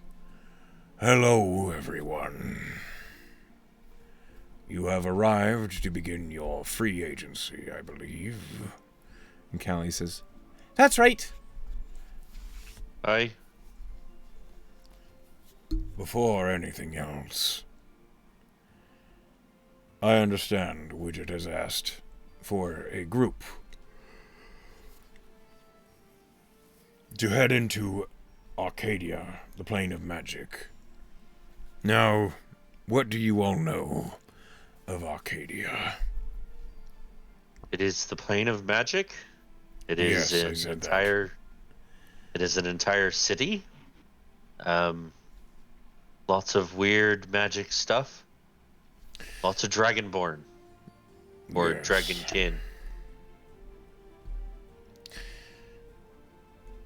"Hello, everyone. You have arrived to begin your free agency, I believe." And Callie says, "That's right." Aye. "Before anything else, I understand Widget has asked for a group to head into Arcadia, the plane of magic. Now, what do you all know of Arcadia?" It is the plane of magic. It is Yes, I an said that. entire. It is an entire city. Lots of weird magic stuff. Lots of dragonborn or Yes. dragonkin.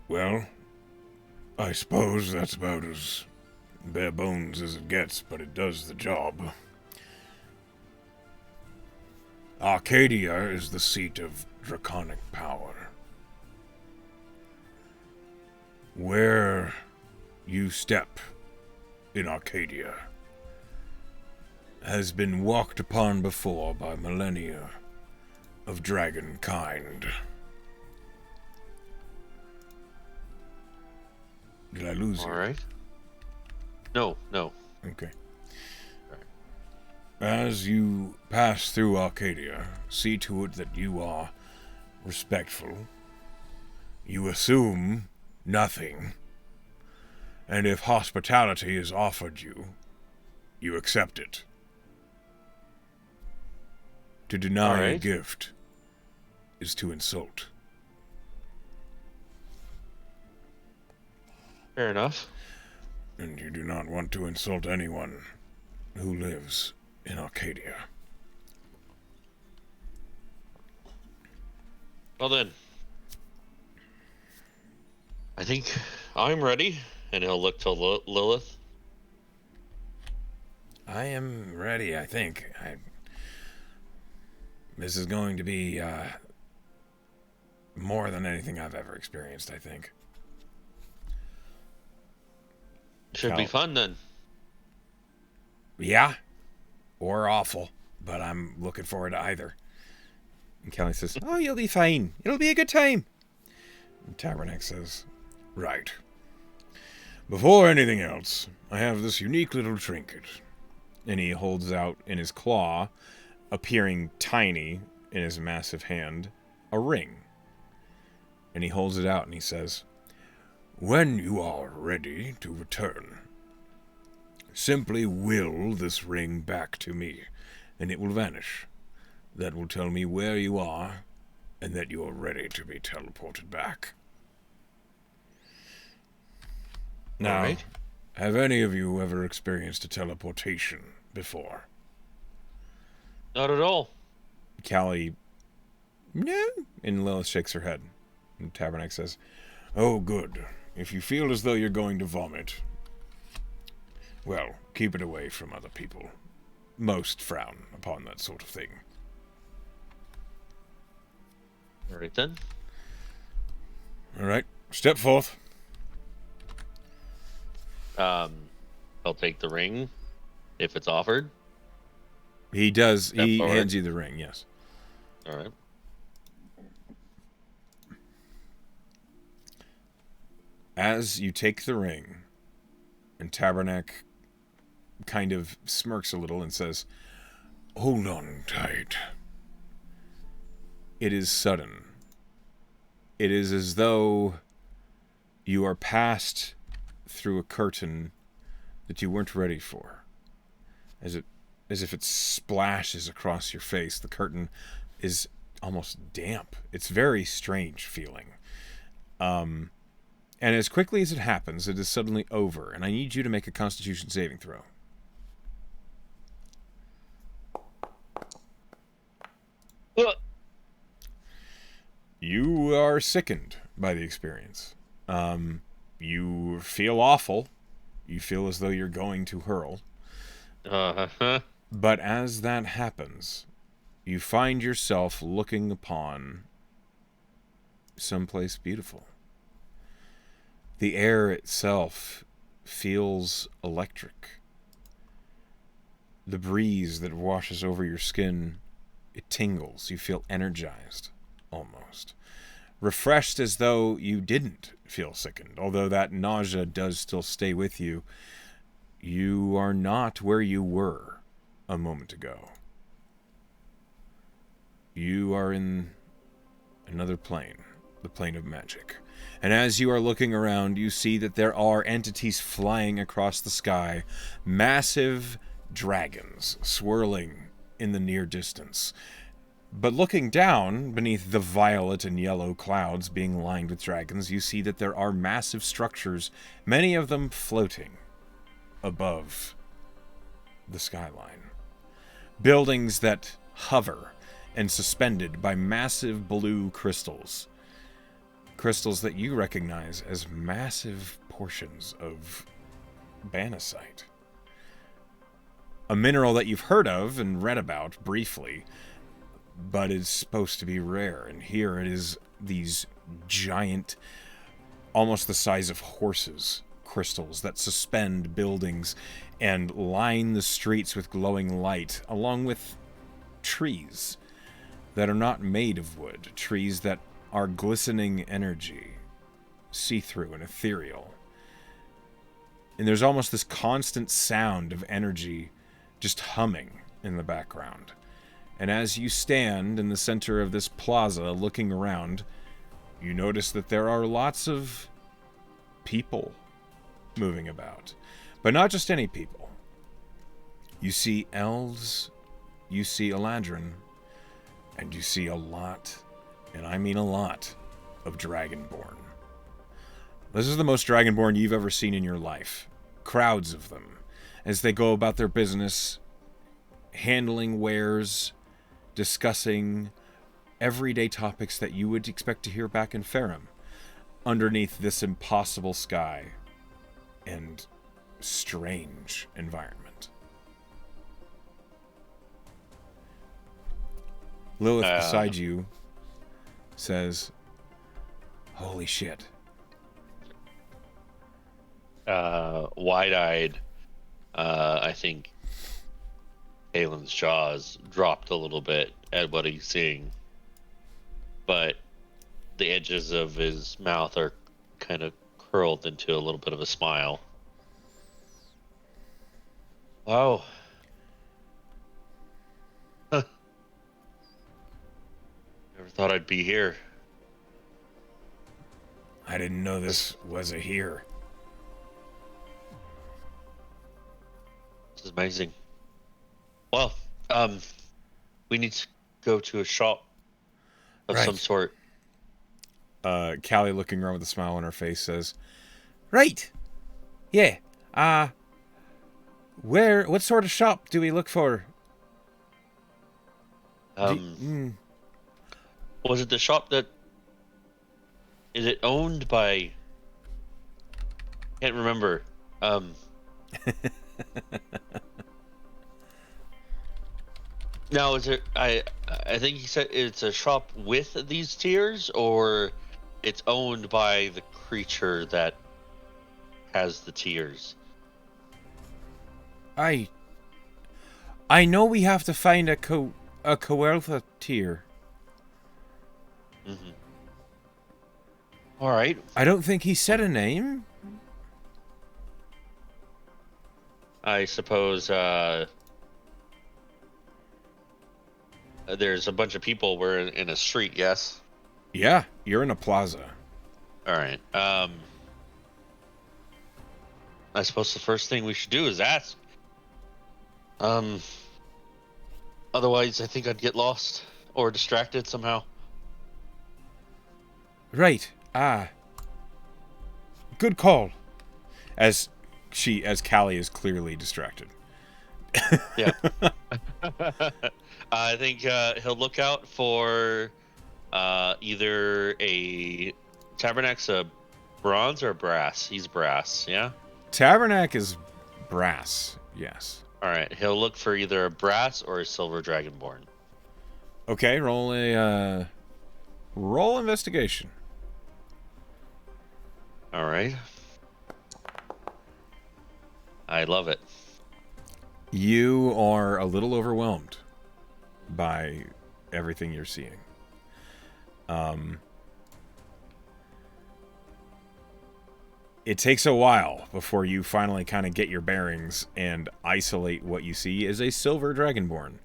Well, I suppose that's about as bare bones as it gets, but it does the job. Arcadia is the seat of draconic power. Where you step in Arcadia has been walked upon before by millennia of dragon kind. Did I lose you? All right. No. Okay. As you pass through Arcadia, see to it that you are respectful. You assume nothing. And if hospitality is offered you, you accept it. To deny a Alright. gift is to insult. Fair enough. And you do not want to insult anyone who lives in Arcadia. Well then, I think I'm ready. And he'll look to Lilith. I am ready, I think. This is going to be more than anything I've ever experienced, I think. Should be fun then. Yeah, or awful, but I'm looking forward to either. And Kelly says, "Oh, you'll be fine. It'll be a good time." And Tabernac says, "Right. Before anything else, I have this unique little trinket." And he holds out in his claw, appearing tiny in his massive hand, a ring. And he holds it out and he says, "When you are ready to return, simply will this ring back to me, and it will vanish. That will tell me where you are, and that you are ready to be teleported back." Now, Alright. have any of you ever experienced a teleportation before? Not at all. Callie, no. And Lilith shakes her head. And Tabernac says, "Oh, good. If you feel as though you're going to vomit, well, keep it away from other people. Most frown upon that sort of thing." Alright then. All right, step forth. I'll take the ring if it's offered. He does. Step He forward. hands you the ring, yes. Alright. As you take the ring, and Tabernac kind of smirks a little and says, "Hold on tight." It is sudden. It is as though you are passed through a curtain that you weren't ready for. As if it splashes across your face, the curtain is almost damp. It's very strange feeling. And as quickly as it happens, it is suddenly over, and I need you to make a Constitution saving throw. You are sickened by the experience. You feel awful. You feel as though you're going to hurl. But as that happens, you find yourself looking upon someplace beautiful. The air itself feels electric. The breeze that washes over your skin, it tingles. You feel energized, almost. Refreshed as though you didn't feel sickened. Although that nausea does still stay with you, you are not where you were a moment ago. You are in another plane, the plane of magic. And as you are looking around, you see that there are entities flying across the sky, massive dragons swirling in the near distance. But looking down, beneath the violet and yellow clouds being lined with dragons, you see that there are massive structures, many of them floating above the skyline. Buildings that hover and suspended by massive blue crystals. Crystals that you recognize as massive portions of banasite. A mineral that you've heard of and read about briefly, but is supposed to be rare. And here it is, these giant, almost the size of horses, crystals that suspend buildings and line the streets with glowing light, along with trees that are not made of wood, trees that are glistening energy, see-through and ethereal. And there's almost this constant sound of energy just humming in the background. And as you stand in the center of this plaza looking around, you notice that there are lots of people moving about. But not just any people. You see elves, you see Eladrin, and you see a lot, and I mean a lot, of Dragonborn. This is the most Dragonborn you've ever seen in your life. Crowds of them, as they go about their business, handling wares, discussing everyday topics that you would expect to hear back in Farum, underneath this impossible sky and strange environment. Lilith beside you says, "Holy shit." Wide-eyed, I think Kaelan's jaws dropped a little bit at what he's seeing, but the edges of his mouth are kind of curled into a little bit of a smile. Wow. Huh. Never thought I'd be here. I didn't know this was a here. This is amazing. Well, we need to go to a shop of some sort. Callie, looking around with a smile on her face, says, "Right. Yeah. What sort of shop do we look for?" Was it the shop that... Is it owned by... Can't remember. Now, is it... I think he said it's a shop with these tiers, or it's owned by the creature that has the tiers. I know we have to find a Coeltha tier. Mm-hmm. All right. I don't think he said a name. I suppose there's a bunch of people. We're in a street, yes? Yeah, you're in a plaza. All right. I suppose the first thing we should do is ask. Otherwise, I think I'd get lost or distracted somehow. Right. Good call. As Callie is clearly distracted. Yeah. I think he'll look out for either a Tabernac's a bronze or brass. He's brass, yeah? Tabernac is brass, yes. All right, he'll look for either a brass or a silver dragonborn. Okay, roll investigation. All right. I love it. You are a little overwhelmed by everything you're seeing. It takes a while before you finally kind of get your bearings and isolate what you see as a silver dragonborn.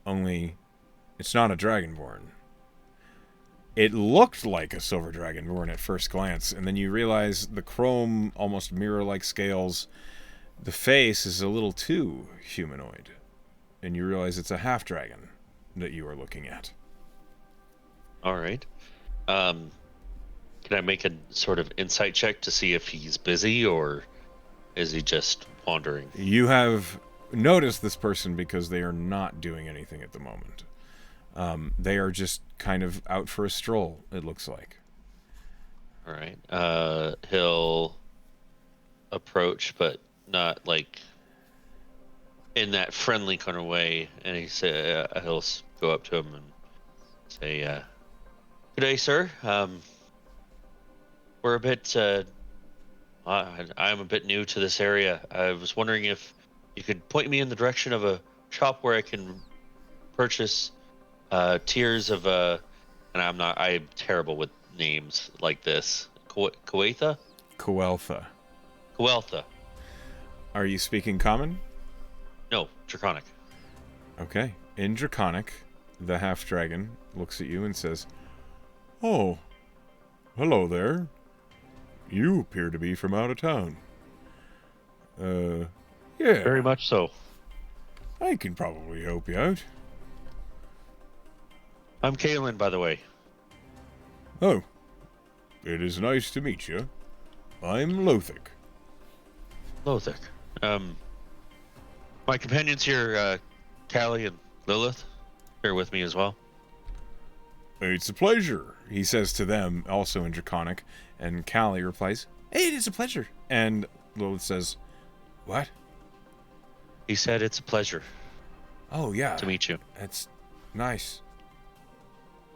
Only it's not a dragonborn. It looked like a silver dragonborn at first glance, and then you realize the chrome, almost mirror-like scales, the face is a little too humanoid, and you realize it's a half-dragon that you are looking at. All right. Can I make a sort of insight check to see if he's busy or is he just wandering? You have noticed this person because they are not doing anything at the moment. They are just kind of out for a stroll, it looks like. All right. He'll approach, but not like in that friendly kind of way. And he'll go up to him and say, "Good day, sir. We're a bit. I'm a bit new to this area. I was wondering if you could point me in the direction of a shop where I can purchase tiers of and I'm terrible with names like this. Coeltha? Coeltha. Coeltha. Are you speaking common? No, Draconic. Okay. In Draconic, the half-dragon looks at you and says, "Oh, hello there. You appear to be from out of town. Yeah, Very much so. I can probably help you out. I'm Kaelan, by the way. Oh, it is nice to meet you. I'm Lothic. Lothic. My companions here, Callie and Lilith, are with me as well. It's a pleasure, he says to them, also in Draconic, and Callie replies, Hey, it is a pleasure. And Lilith says, What? He said it's a pleasure Oh, yeah. to meet you. That's nice.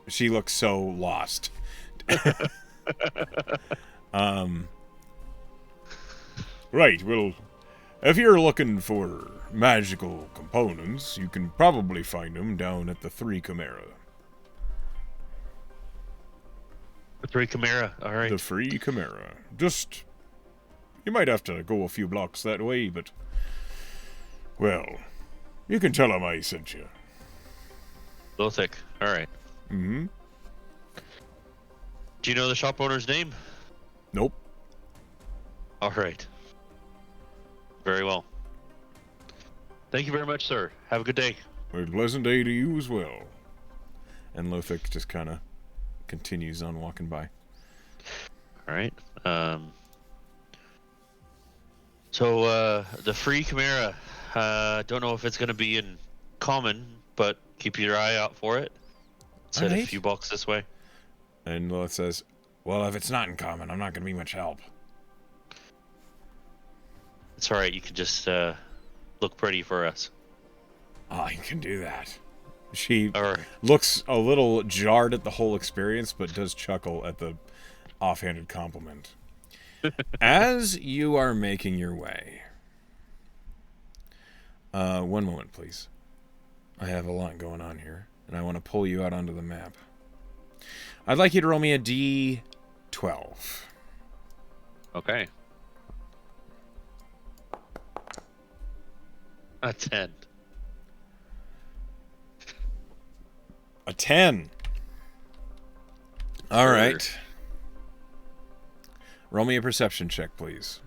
She looks so lost. Right, well, if you're looking for magical components, you can probably find them down at the Three Chimera. The Three Chimera, all right. The Free Chimera. Just, you might have to go a few blocks that way, but, well, you can tell them I sent you. Lothic, all right. Mm-hmm. Do you know the shop owner's name? Nope. All right. Very well. Thank you very much, sir. Have a good day. A pleasant day to you as well. And Lothic just kind of continues on walking by. All right. So the Free Chimera. Don't know if it's going to be in common, but keep your eye out for it. It's at a Alright. few blocks this way. And Lilith says, Well, if it's not in common, I'm not going to be much help. It's all right. You can just look pretty for us. Oh, you can do that. She All right. looks a little jarred at the whole experience, but does chuckle at the offhanded compliment. As you are making your way... one moment, please. I have a lot going on here, and I want to pull you out onto the map. I'd like you to roll me a D12. Okay. A 10. A 10. All right. Roll me a perception check, please.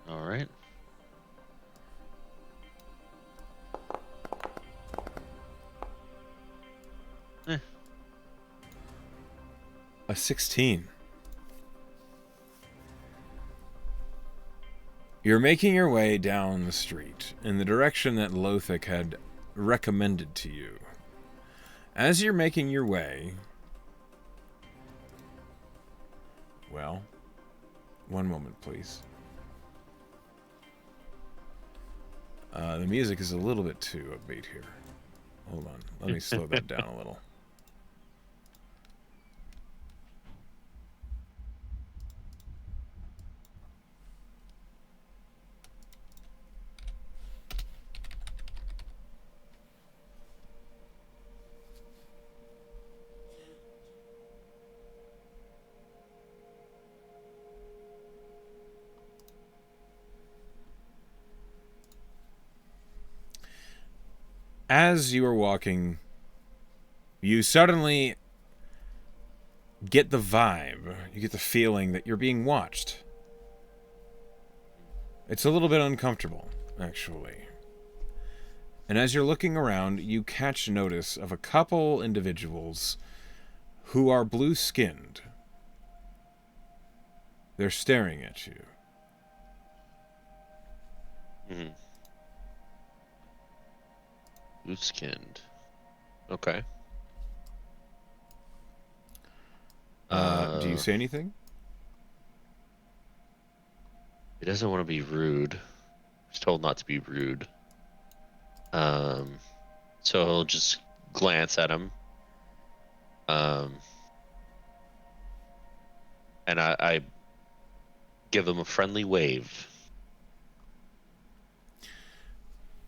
All right. A 16. You're making your way down the street in the direction that Lothic had recommended to you. As you're making your way... Well, one moment, please. The music is a little bit too upbeat here. Hold on. Let me slow that down a little. As you are walking, you suddenly get the vibe, you get the feeling that you're being watched. It's a little bit uncomfortable, actually. And as you're looking around, you catch notice of a couple individuals who are blue-skinned. They're staring at you. Mm-hmm. Blue-skinned. Okay. Do you say anything? He doesn't want to be rude. He's told not to be rude. So he'll just glance at him. And I give him a friendly wave.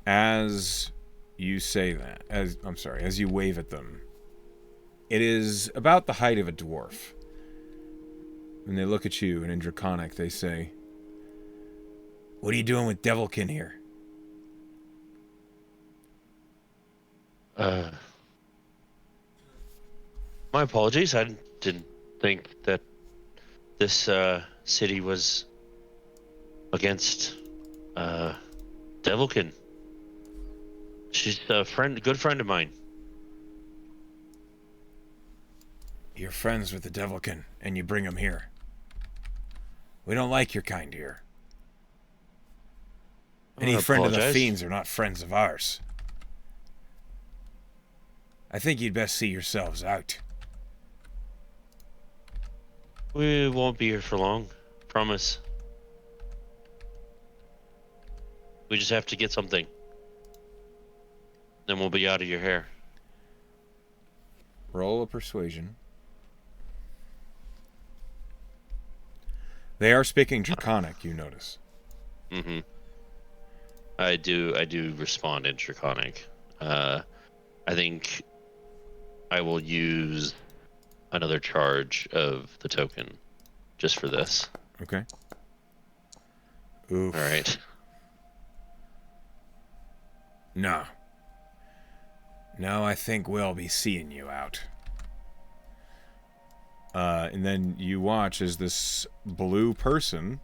As you say that, as you wave at them, it is about the height of a dwarf. And they look at you, and in Draconic they say, What are you doing with Devilkin here? My apologies. I didn't think that this city was against Devilkin. She's a good friend of mine. You're friends with the Devilkin, and you bring him here. We don't like your kind here. Any friend of the Fiends are not friends of ours. I think you'd best see yourselves out. We won't be here for long. Promise. We just have to get something. Then we'll be out of your hair. Roll a persuasion. They are speaking Draconic, you notice. Mm-hmm. I do respond in Draconic. I think I will use another charge of the token just for this. Okay. Oof. All right. No. No, I think we'll be seeing you out. And then you watch as this blue person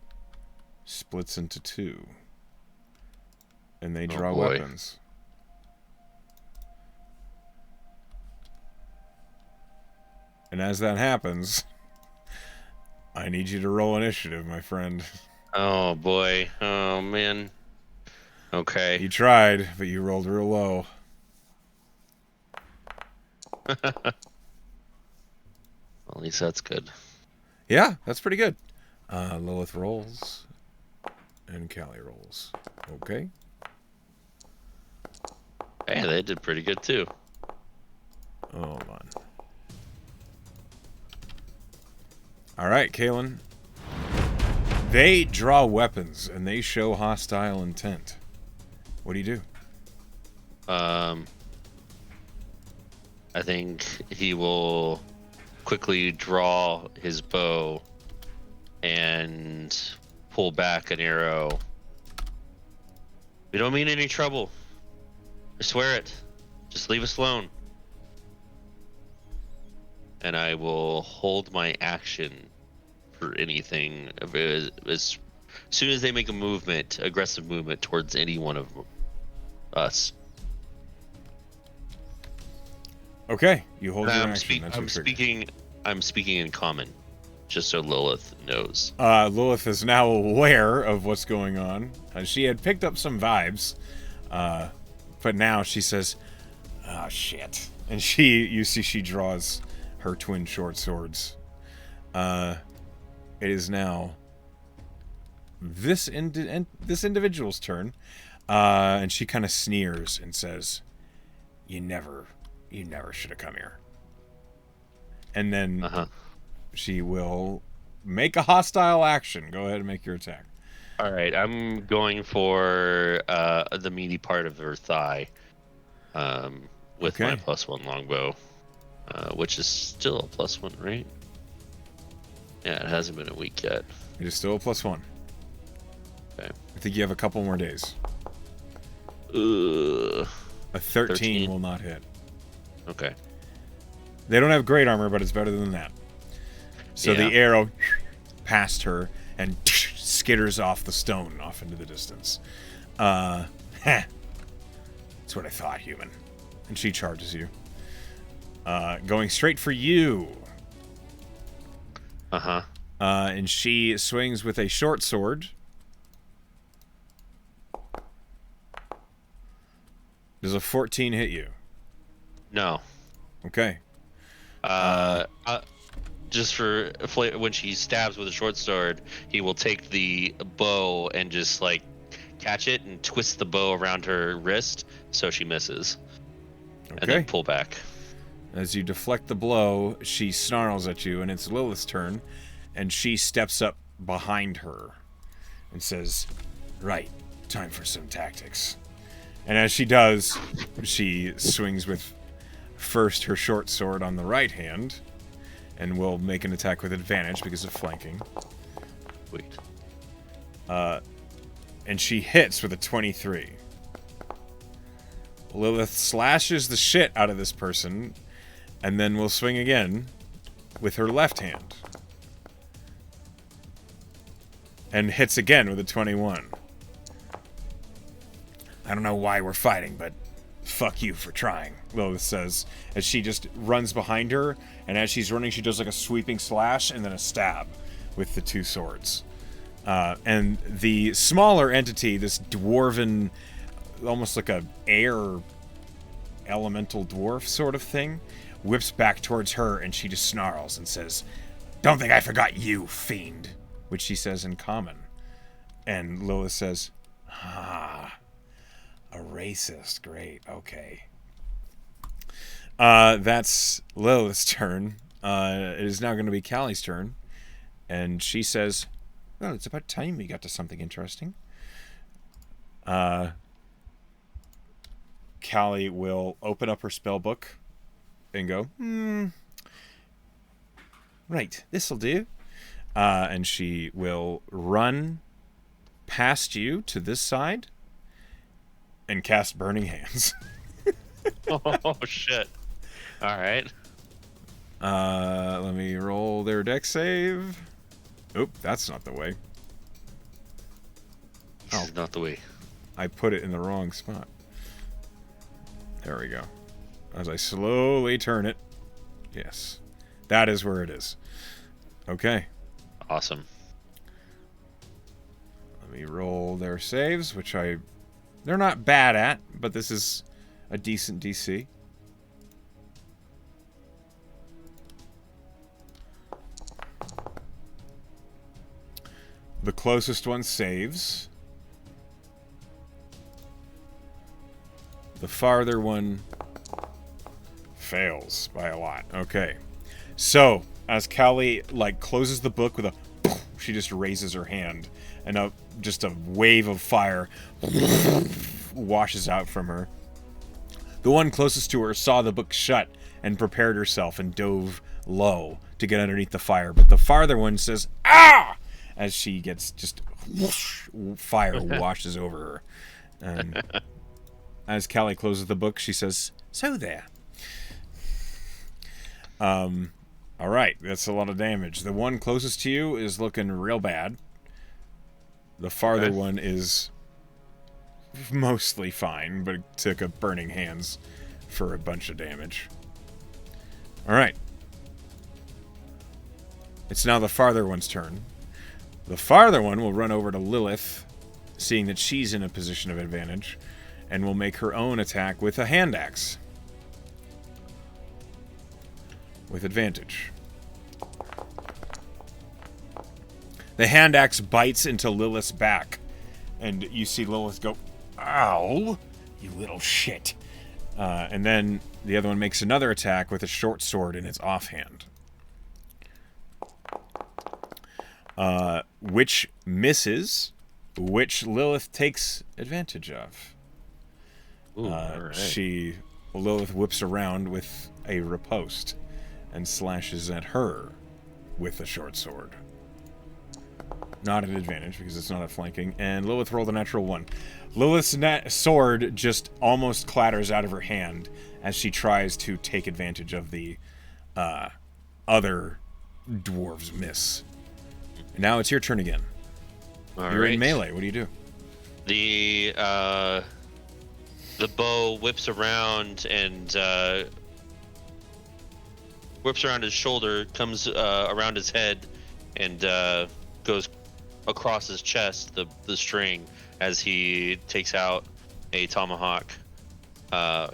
splits into two. And they draw weapons. And as that happens, I need you to roll initiative, my friend. Oh, boy. Oh, man. Okay. You tried, but you rolled real low. Well, at least that's good. Yeah, that's pretty good. Lilith rolls. And Callie rolls. Okay. Hey, they did pretty good, too. Hold on. Alright, Kaelan. They draw weapons, and they show hostile intent. What do you do? I think he will quickly draw his bow and pull back an arrow. We don't mean any trouble. I swear it. Just leave us alone. And I will hold my action for anything as soon as they make a aggressive movement towards any one of us. Okay, you hold your action. I'm speaking in common, just so Lilith knows. Lilith is now aware of what's going on. She had picked up some vibes, but now she says, "Oh shit!" And you see, she draws her twin short swords. It is now this individual's turn, and she kind of sneers and says, "You never should have come here." And then she will make a hostile action. Go ahead and make your attack. All right, I'm going for the meaty part of her thigh with my +1 longbow, which is still a +1, right? Yeah, it hasn't been a week yet. It is still a +1. Okay. I think you have a couple more days. A A 13 will not hit. Okay. They don't have great armor, but it's better than that. So the arrow past her and skitters off the stone off into the distance. That's what I thought, human. And she charges you. Going straight for you. And she swings with a short sword. Does a 14 hit you? No. Okay. Just for when she stabs with a short sword, he will take the bow and just like catch it and twist the bow around her wrist so she misses. Okay. And then pull back. As you deflect the blow, she snarls at you, and it's Lilith's turn, and she steps up behind her and says, "Right, time for some tactics." And as she does, she swings with first her short sword on the right hand, and will make an attack with advantage because of flanking. Wait. And she hits with a 23. Lilith slashes the shit out of this person, and then will swing again with her left hand. and hits again with a 21. I don't know why we're fighting, but fuck you for trying, Lilith says, as she just runs behind her, and as she's running, she does like a sweeping slash and then a stab with the two swords. And the smaller entity, this dwarven, almost like a air elemental dwarf sort of thing, whips back towards her, and she just snarls and says, "Don't think I forgot you, fiend," which she says in common. And Lilith says, "Ah, a racist. Great, okay." That's Lilith's turn. It is now going to be Callie's turn. And she says, "Well, it's about time we got to something interesting." Callie will open up her spell book and go, right, this'll do. And she will run past you to this side and cast Burning Hands. Oh, shit. All right. Let me roll their deck save. Oop, that's not the way. This is not the way. I put it in the wrong spot. There we go. As I slowly turn it. Yes. That is where it is. Okay. Awesome. Let me roll their saves, which they're not bad at, but this is a decent DC. The closest one saves. The farther one fails by a lot. Okay. So, as Callie, closes the book with a... She just raises her hand, and just a wave of fire washes out from her. The one closest to her saw the book shut and prepared herself and dove low to get underneath the fire. But the farther one says, "Ah!" as she gets just whoosh, fire washes over her. And as Callie closes the book, she says, "So there." All right, that's a lot of damage. The one closest to you is looking real bad. The farther one is mostly fine, but it took a Burning Hands for a bunch of damage. All right. It's now the farther one's turn. The farther one will run over to Lilith, seeing that she's in a position of advantage, and will make her own attack with a hand axe. With advantage. The hand axe bites into Lilith's back, and you see Lilith go, "Ow, you little shit." And then the other one makes another attack with a short sword in its offhand. Which misses, which Lilith takes advantage of. Ooh, all right. Lilith whips around with a riposte and slashes at her with a short sword. Not an advantage because it's not a flanking. And Lilith rolled a natural 1. Lilith's sword just almost clatters out of her hand as she tries to take advantage of the other dwarves' miss. Now it's your turn again. You're in melee. What do you do? The bow whips around and whips around his shoulder, comes around his head, and goes across his chest, the string, as he takes out a tomahawk,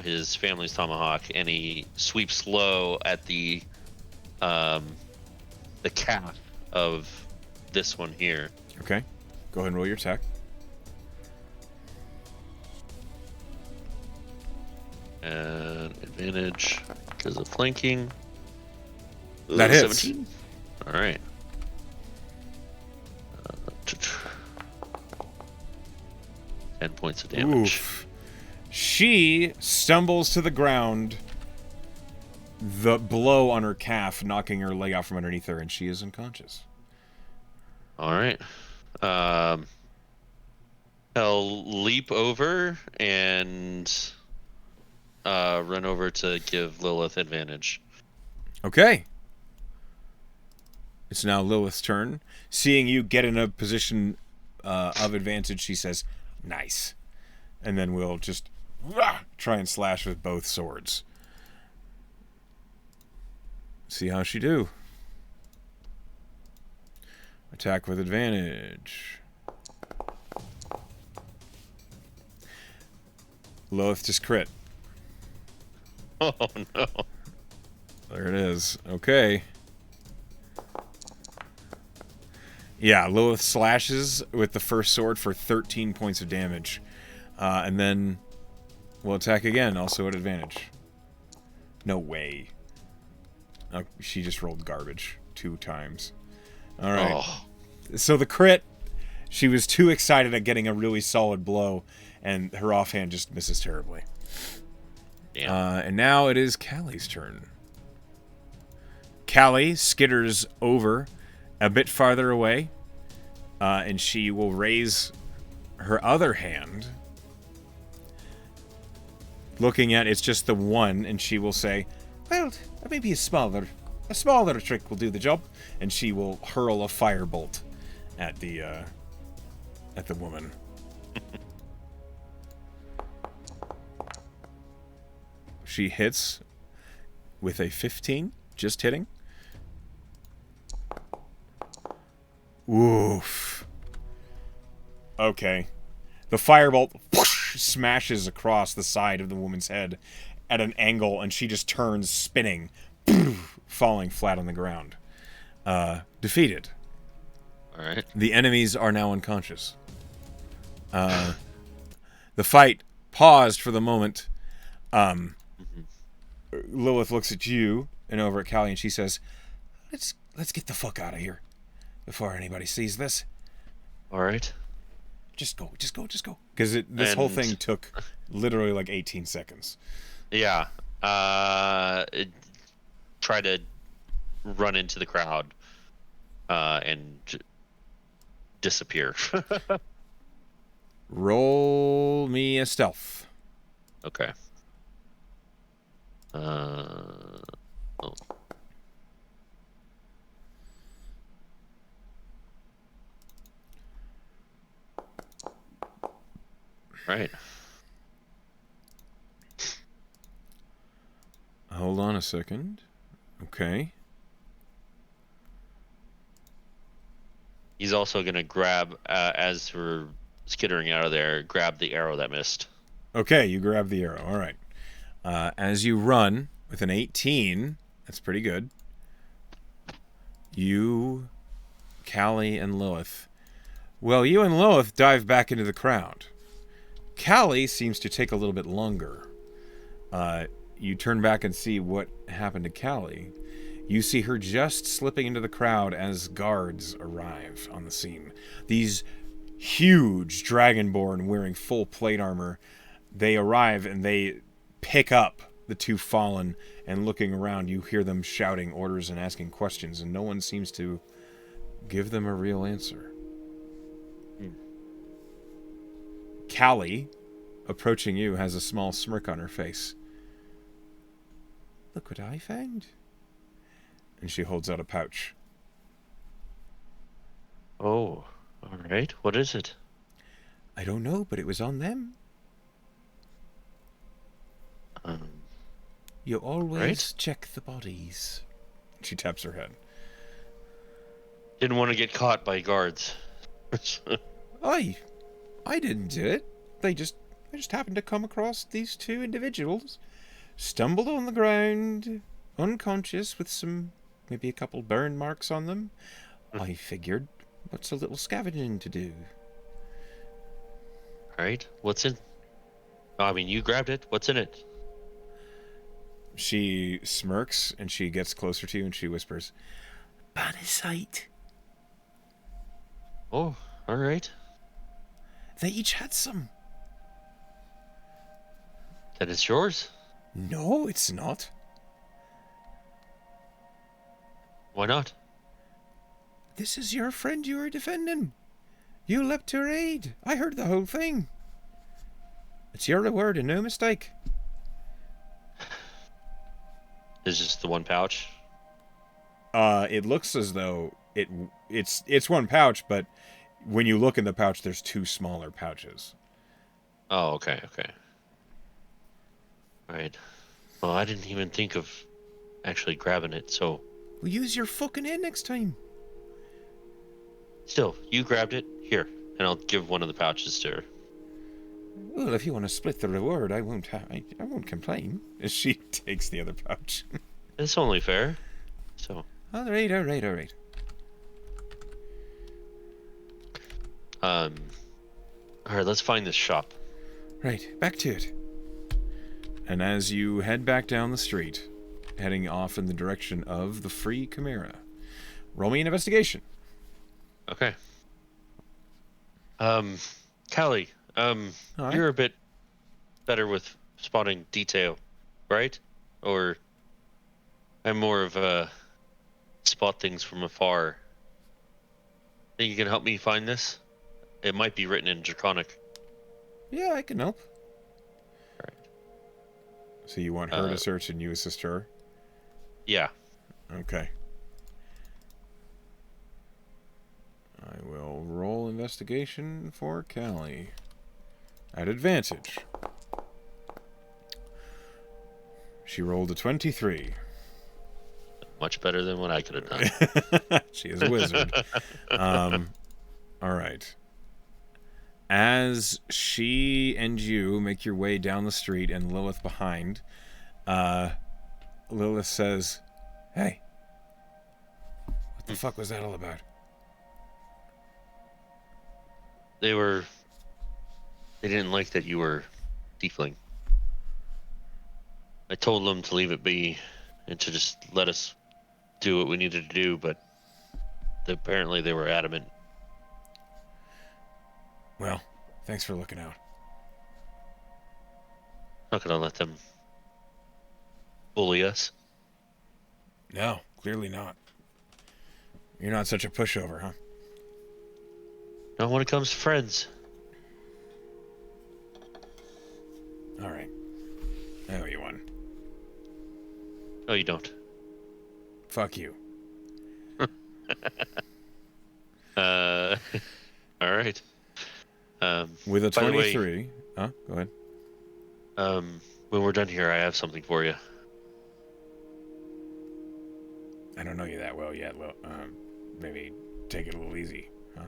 his family's tomahawk, and he sweeps low at the calf of this one here. Okay. Go ahead and roll your attack. And advantage because of flanking. That hits. 17. All right. 10 points of damage. Oof. She stumbles to the ground, the blow on her calf knocking her leg out from underneath her, and she is unconscious. All right. I'll leap over and run over to give Lilith advantage. Okay. It's now Lilith's turn. Seeing you get in a position of advantage, she says, "Nice," and then we'll just try and slash with both swords. See how she do. Attack with advantage. Lilith just crit. Oh no. There it is. Okay. Yeah, Lilith slashes with the first sword for 13 points of damage. And then we'll attack again, also at advantage. No way. Oh, she just rolled garbage 2 times. Alright. Oh. So the crit, she was too excited at getting a really solid blow, and her offhand just misses terribly. Damn. And now it is Callie's turn. Callie skitters over a bit farther away, and she will raise her other hand, looking at it's just the one, and she will say, "Well, maybe a smaller trick will do the job," and she will hurl a firebolt at the woman. She hits with a 15, just hitting. Oof. Okay. The firebolt whoosh, smashes across the side of the woman's head at an angle, and she just turns spinning, falling flat on the ground. Defeated. All right. The enemies are now unconscious. The fight paused for the moment. Lilith looks at you and over at Callie, and she says, "Let's get the fuck out of here before anybody sees this. All right. Just go. Because this whole thing took literally like 18 seconds. Yeah. Try to run into the crowd and disappear. Roll me a stealth. Okay. Oh. Right. Hold on a second. Okay. He's also gonna grab, as we're skittering out of there, grab the arrow that missed. Okay, you grab the arrow. All right. As you run with an 18, that's pretty good. You, Callie, and Lilith. Well, you and Lilith dive back into the crowd. Callie seems to take a little bit longer. You turn back and see what happened to Callie. You see her just slipping into the crowd as guards arrive on the scene. These huge dragonborn wearing full plate armor, they arrive and they pick up the two fallen, and looking around, you hear them shouting orders and asking questions, and no one seems to give them a real answer. Callie, approaching you, has a small smirk on her face. "Look what I found." And she holds out a pouch. Oh, all right. What is it? "I don't know, but it was on them. You always check the bodies." She taps her head. Didn't want to get caught by guards. I didn't do it. I just happened to come across these two individuals, stumbled on the ground, unconscious, with maybe a couple burn marks on them. I figured, what's a little scavenging to do? Right. What's in? I mean, you grabbed it. What's in it? She smirks and she gets closer to you and she whispers, "Parasite." Oh, all right. They each had some. Then it's yours. No, it's not. Why not? This is your friend you were defending. You leapt to her aid. I heard the whole thing. It's your reward and no mistake. Is just the one pouch? It looks as though it it's one pouch, but when you look in the pouch, there's two smaller pouches. Oh, okay, okay. All right. Well, I didn't even think of actually grabbing it, so Well, use your fucking hand next time. still, you grabbed it. Here, and I'll give one of the pouches to her. Well, if you want to split the reward, I won't. I won't complain. She takes the other pouch. It's only fair. So, All right, all right, all right. um, all right, let's find this shop. Right, back to it. And as you head back down the street, heading off in the direction of the Free Chimera, roll me an investigation. Okay. Callie, All right. you're a bit better with spotting detail, right? Or I'm more of a spot things from afar. Think you can help me find this? It might be written in Draconic. Yeah, I can help. All right. So you want her to search and you assist her? Yeah. Okay. I will roll investigation for Callie. At advantage. She rolled a 23. Much better than what I could have done. She is a wizard. All right. As she and you make your way down the street and Lilith behind, Lilith says, "Hey, what the fuck was that all about?" They didn't like that you were tiefling. I told them to leave it be and to just let us do what we needed to do, but apparently they were adamant. Well, thanks for looking out. Not gonna let them bully us. No, clearly not. You're not such a pushover, huh? Not when it comes to friends. All right. I owe you one. No, you don't. Fuck you. All right. With a By the way, 23. Huh? Go ahead. when we're done here, I have something for you. I don't know you that well yet. Maybe take it a little easy, huh?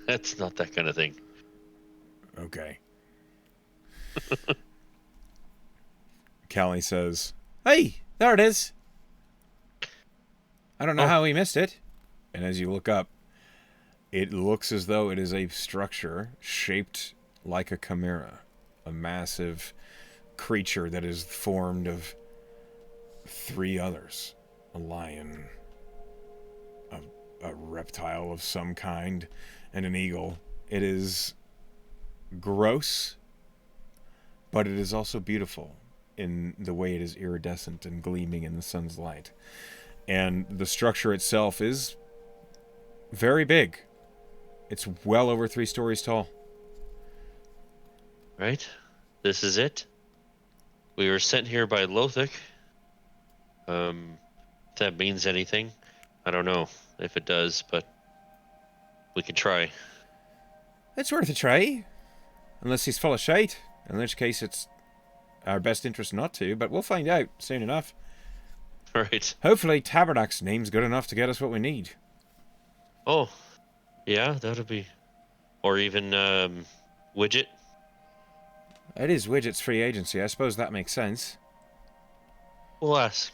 That's not that kind of thing. Okay. Callie says, "Hey, there it is. I don't know how we missed it." And as you look up, it looks as though it is a structure shaped like a chimera, a massive creature that is formed of three others: a lion, a reptile of some kind, and an eagle. It is gross, but it is also beautiful in the way it is iridescent and gleaming in the sun's light. And the structure itself is very big. It's well over 3 stories tall. Right? This is it. We were sent here by Lothic. If that means anything, I don't know if it does, but we can try. It's worth a try. Unless he's full of shite. In which case it's our best interest not to, but we'll find out soon enough. Right. Hopefully Tabernac's name's good enough to get us what we need. Oh, yeah, that'll be. Or even Widget. It is Widget's free agency. I suppose that makes sense. We'll ask.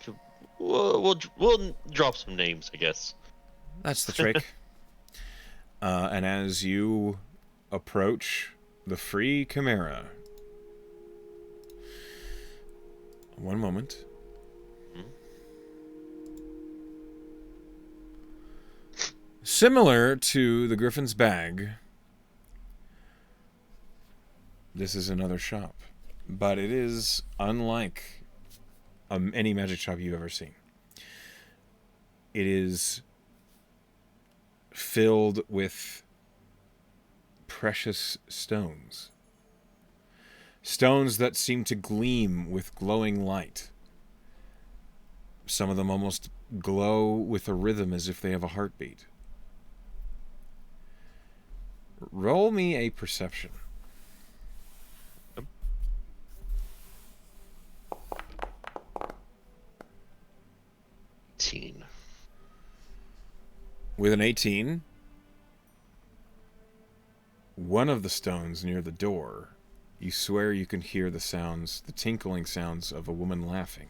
We'll drop some names, I guess. That's the trick. And as you approach the Free Chimera, one moment. Similar to the Griffin's Bag, this is another shop, but it is unlike any magic shop you've ever seen. It is filled with precious stones. Stones that seem to gleam with glowing light. Some of them almost glow with a rhythm as if they have a heartbeat. Roll me a perception. Yep. 18. With an 18, one of the stones near the door, you swear you can hear the sounds, the tinkling sounds of a woman laughing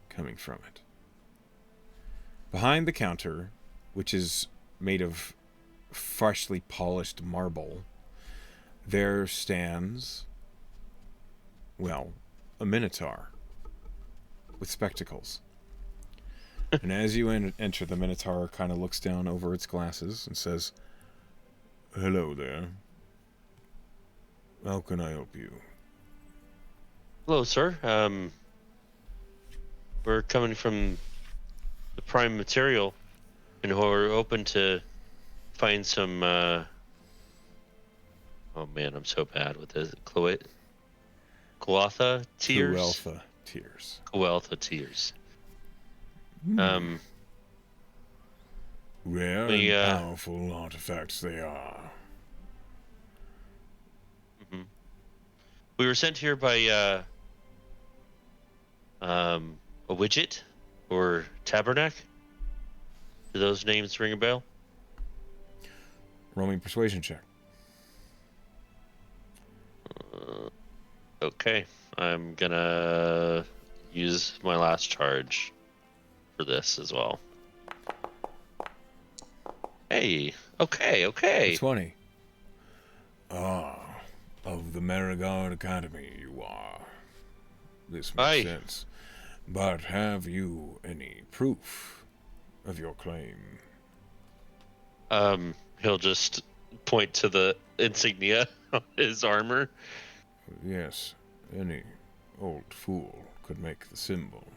coming from it. Behind the counter, which is made of freshly polished marble, there stands, well, a minotaur with spectacles. And as you enter, the minotaur kind of looks down over its glasses and says, "Hello there. How can I help you?" Hello, sir. We're coming from the Prime Material, and we're open to find some. Oh man, I'm so bad with this. Coatha tears. Kueltha tears. Coatha tears. Rare We, and powerful artifacts they are. We were sent here by a widget or tabernacle. Do those names ring a bell? Roll me a persuasion check. Okay, I'm gonna use my last charge for this as well. Hey, okay. 20. Ah, of the Merigard Academy you are. This makes Aye. sense. But have you any proof of your claim? He'll just point to the insignia on his armor. Yes, any old fool could make the symbol.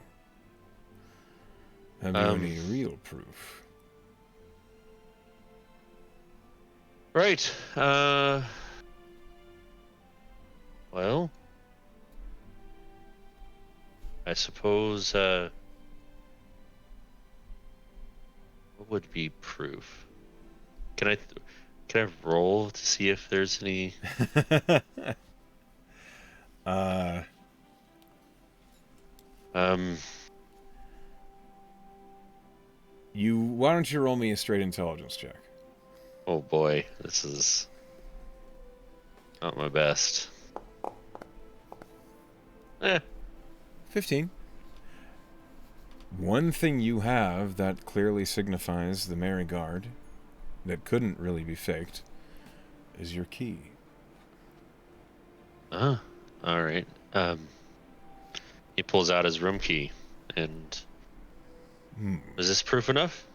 Have you any real proof? Right. Well, I suppose, what would be proof? Can I roll to see if there's any? Why don't you roll me a straight intelligence check? Oh boy, this is not my best. 15. One thing you have that clearly signifies the Merigard, that couldn't really be faked, is your key. All right. He pulls out his room key, and is this proof enough?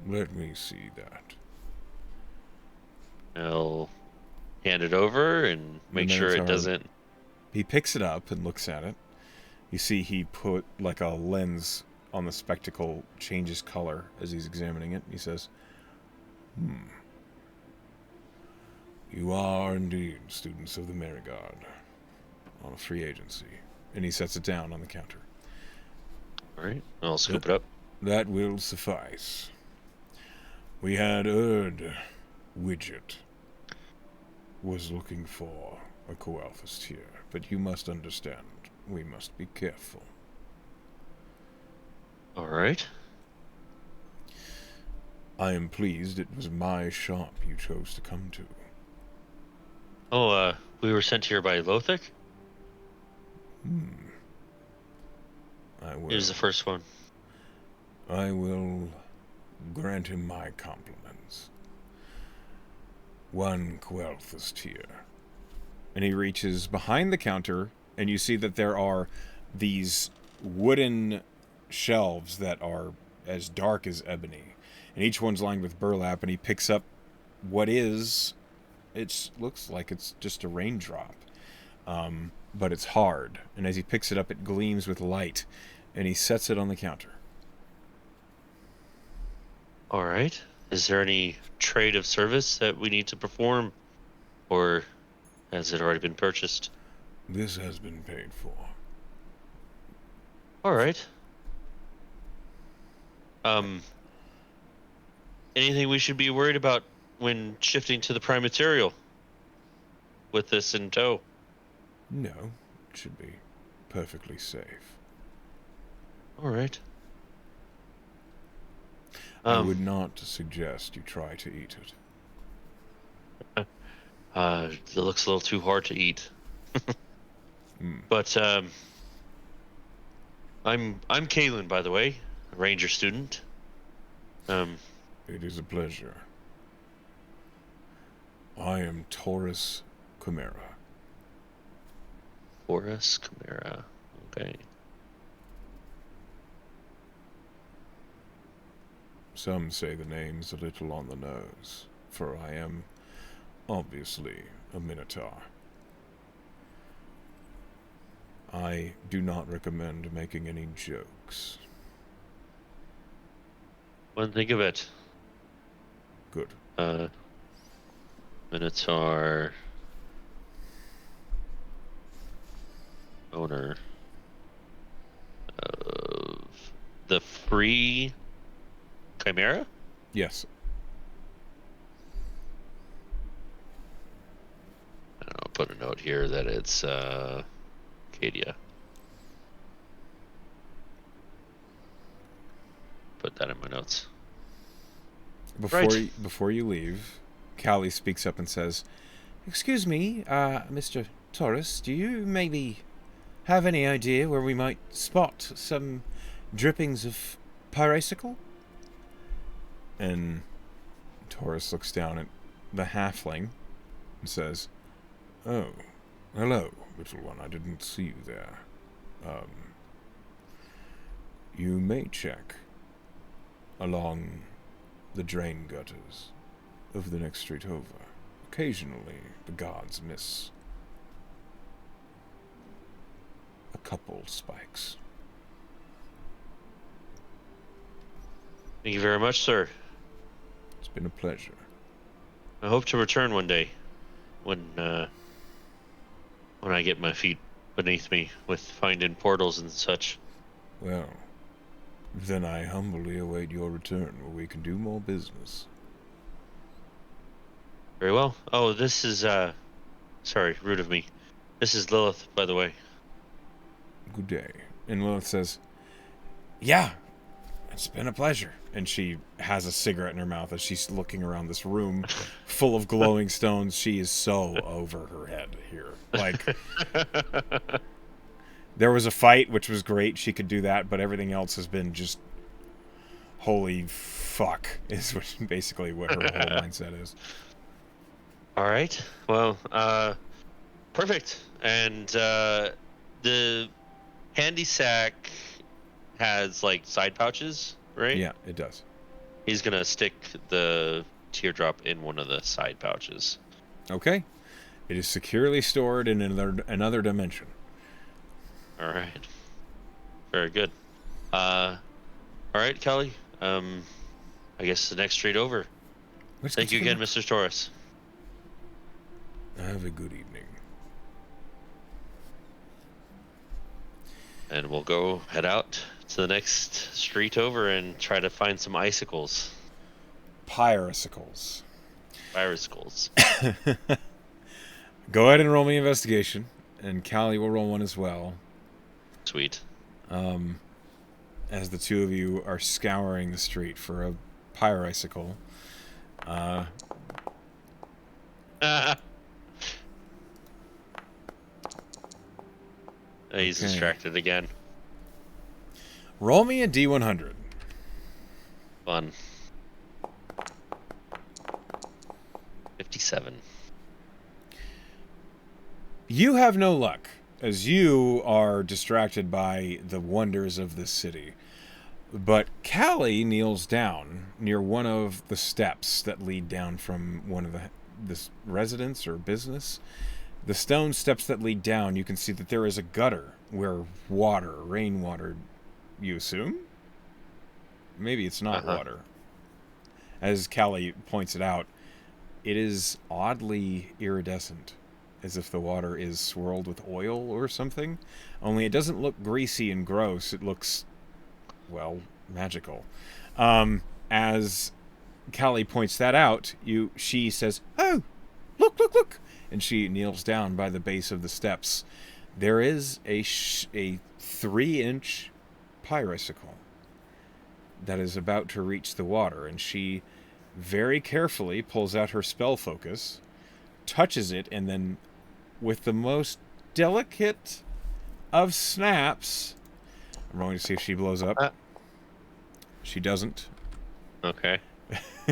Let me see that. I'll hand it over and make sure it Minotaur- doesn't. He picks it up and looks at it. You see he put like a lens on the spectacle, changes color as he's examining it. He says, "You are indeed students of the Merigard on a free agency." And he sets it down on the counter. All right, I'll scoop it up. That will suffice. We had heard Widget was looking for a Coalphus here, but you must understand, we must be careful. All right. I am pleased it was my shop you chose to come to. Oh, we were sent here by Lothic. I will. Here's the first one. I will grant him my compliments. One Coalphus tier. And he reaches behind the counter, and you see that there are these wooden shelves that are as dark as ebony. And each one's lined with burlap, and he picks up what is... It looks like it's just a raindrop. But it's hard. And as he picks it up, it gleams with light. And he sets it on the counter. All right. Is there any trade of service that we need to perform, or has it already been purchased? This has been paid for. All right. Um, anything we should be worried about when shifting to the prime material with this in tow? No, it should be perfectly safe. All right. I would not suggest you try to eat it. It looks a little too hard to eat. Mm. But I'm Kaelan, by the way, a ranger student. It is a pleasure. I am Taurus Chimera. Horus Chimera. Okay. Some say the name's a little on the nose, for I am obviously a minotaur. I do not recommend making any jokes. One think of it. Good. Minotaur owner of the free Chimera? Yes. I'll put a note here that it's Cadia. Put that in my notes. Before you leave, Callie speaks up and says, "Excuse me, Mr. Taurus, do you maybe have any idea where we might spot some drippings of pyracicle?" And Taurus looks down at the halfling and says, "Oh, hello, little one. I didn't see you there. You may check along the drain gutters of the next street over. Occasionally, the guards miss a couple spikes." Thank you very much, sir. It's been a pleasure. I hope to return one day when I get my feet beneath me with finding portals and such. Well, then I humbly await your return where we can do more business. Very well. Oh, this is sorry, rude of me. This is Lilith, by the way. Good day. And Lilith says, "Yeah, it's been a pleasure." And she has a cigarette in her mouth as she's looking around this room full of glowing stones. She is so over her head here. Like, there was a fight, which was great. She could do that, but everything else has been just holy fuck, is basically what her whole mindset is. All right. Well, perfect. And the handy sack has like side pouches, right? Yeah, it does. He's gonna stick the teardrop in one of the side pouches. Okay. It is securely stored in another dimension. All right. Very good. All right, Kelly. I guess the next street over. Thank you again, Mr. Taurus. Have a good evening. And we'll go head out to the next street over and try to find some icicles. Pyracicles. Icicles. Go ahead and roll me investigation, and Callie will roll one as well. Sweet. As the two of you are scouring the street for a pyracicle. He's distracted again. Roll me a D100. Fun. 57. You have no luck, as you are distracted by the wonders of this city. But Callie kneels down near one of the steps that lead down from one of this residence or business. The stone steps that lead down, you can see that there is a gutter where rainwater, you assume? Maybe it's not water. As Callie points it out, it is oddly iridescent, as if the water is swirled with oil or something. Only it doesn't look greasy and gross. It looks, well, magical. As Callie points that out, she says, "Oh, look, look, look!" And she kneels down by the base of the steps. There is a 3-inch pyricycle that is about to reach the water, and she very carefully pulls out her spell focus, touches it, and then, with the most delicate of snaps, I'm going to see if she blows up. She doesn't. Okay.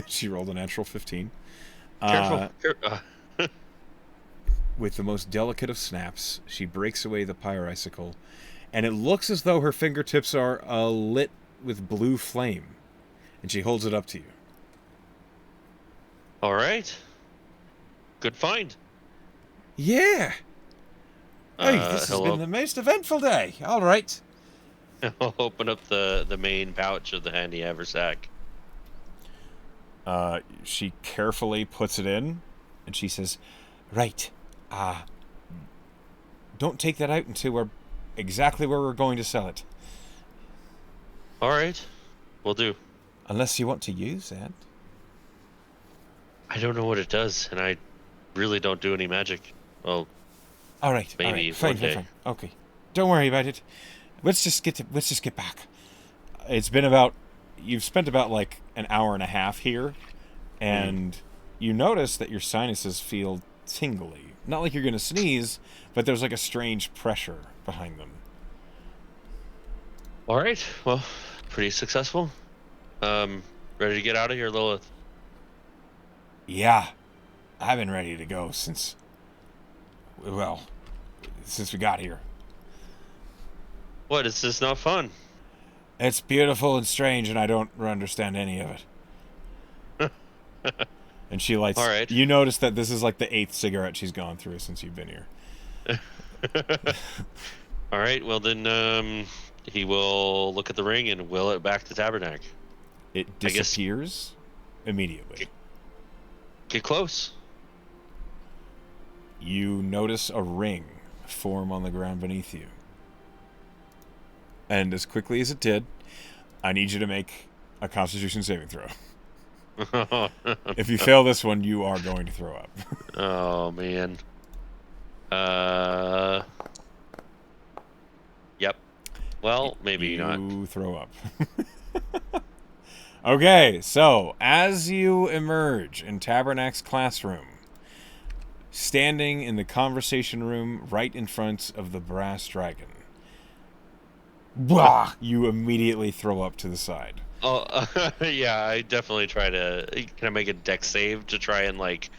She rolled a natural 15. Careful. With the most delicate of snaps, she breaks away the pyricycle, and it looks as though her fingertips are lit with blue flame, and she holds it up to you. All right. Good find. Yeah. Hey, this has been the most eventful day. All right. I'll open up the main pouch of the handy haversack. She carefully puts it in, and she says, "Right. Don't take that out until we're exactly where we're going to sell it. All right. Will do. Unless you want to use that." I don't know what it does, and I really don't do any magic. Well, all right. Maybe all right. Fine, one day. fine. Okay. Don't worry about it. Let's just get back. It's been about... You've spent about like an hour and a half here, and you notice that your sinuses feel tingly. Not like you're going to sneeze, but there's like a strange pressure behind them. All right. Well, pretty successful. Ready to get out of here, Lilith? Yeah. I've been ready to go since we got here. What? Is this not fun? It's beautiful and strange, and I don't understand any of it. And she lights... All right. You notice that this is like the 8th cigarette she's gone through since you've been here. All right. Well, then he will look at the ring and will it back to Tabernacle. It disappears immediately. Get close. You notice a ring form on the ground beneath you. And as quickly as it did, I need you to make a Constitution saving throw. If you fail this one, you are going to throw up. Oh, man. Yep. Well, maybe not. You throw up. Okay, so as you emerge in Tabernacle's classroom, standing in the conversation room right in front of the brass dragon, blah, you immediately throw up to the side. Oh, yeah, I definitely try to... Can I make a dex save to try and, like...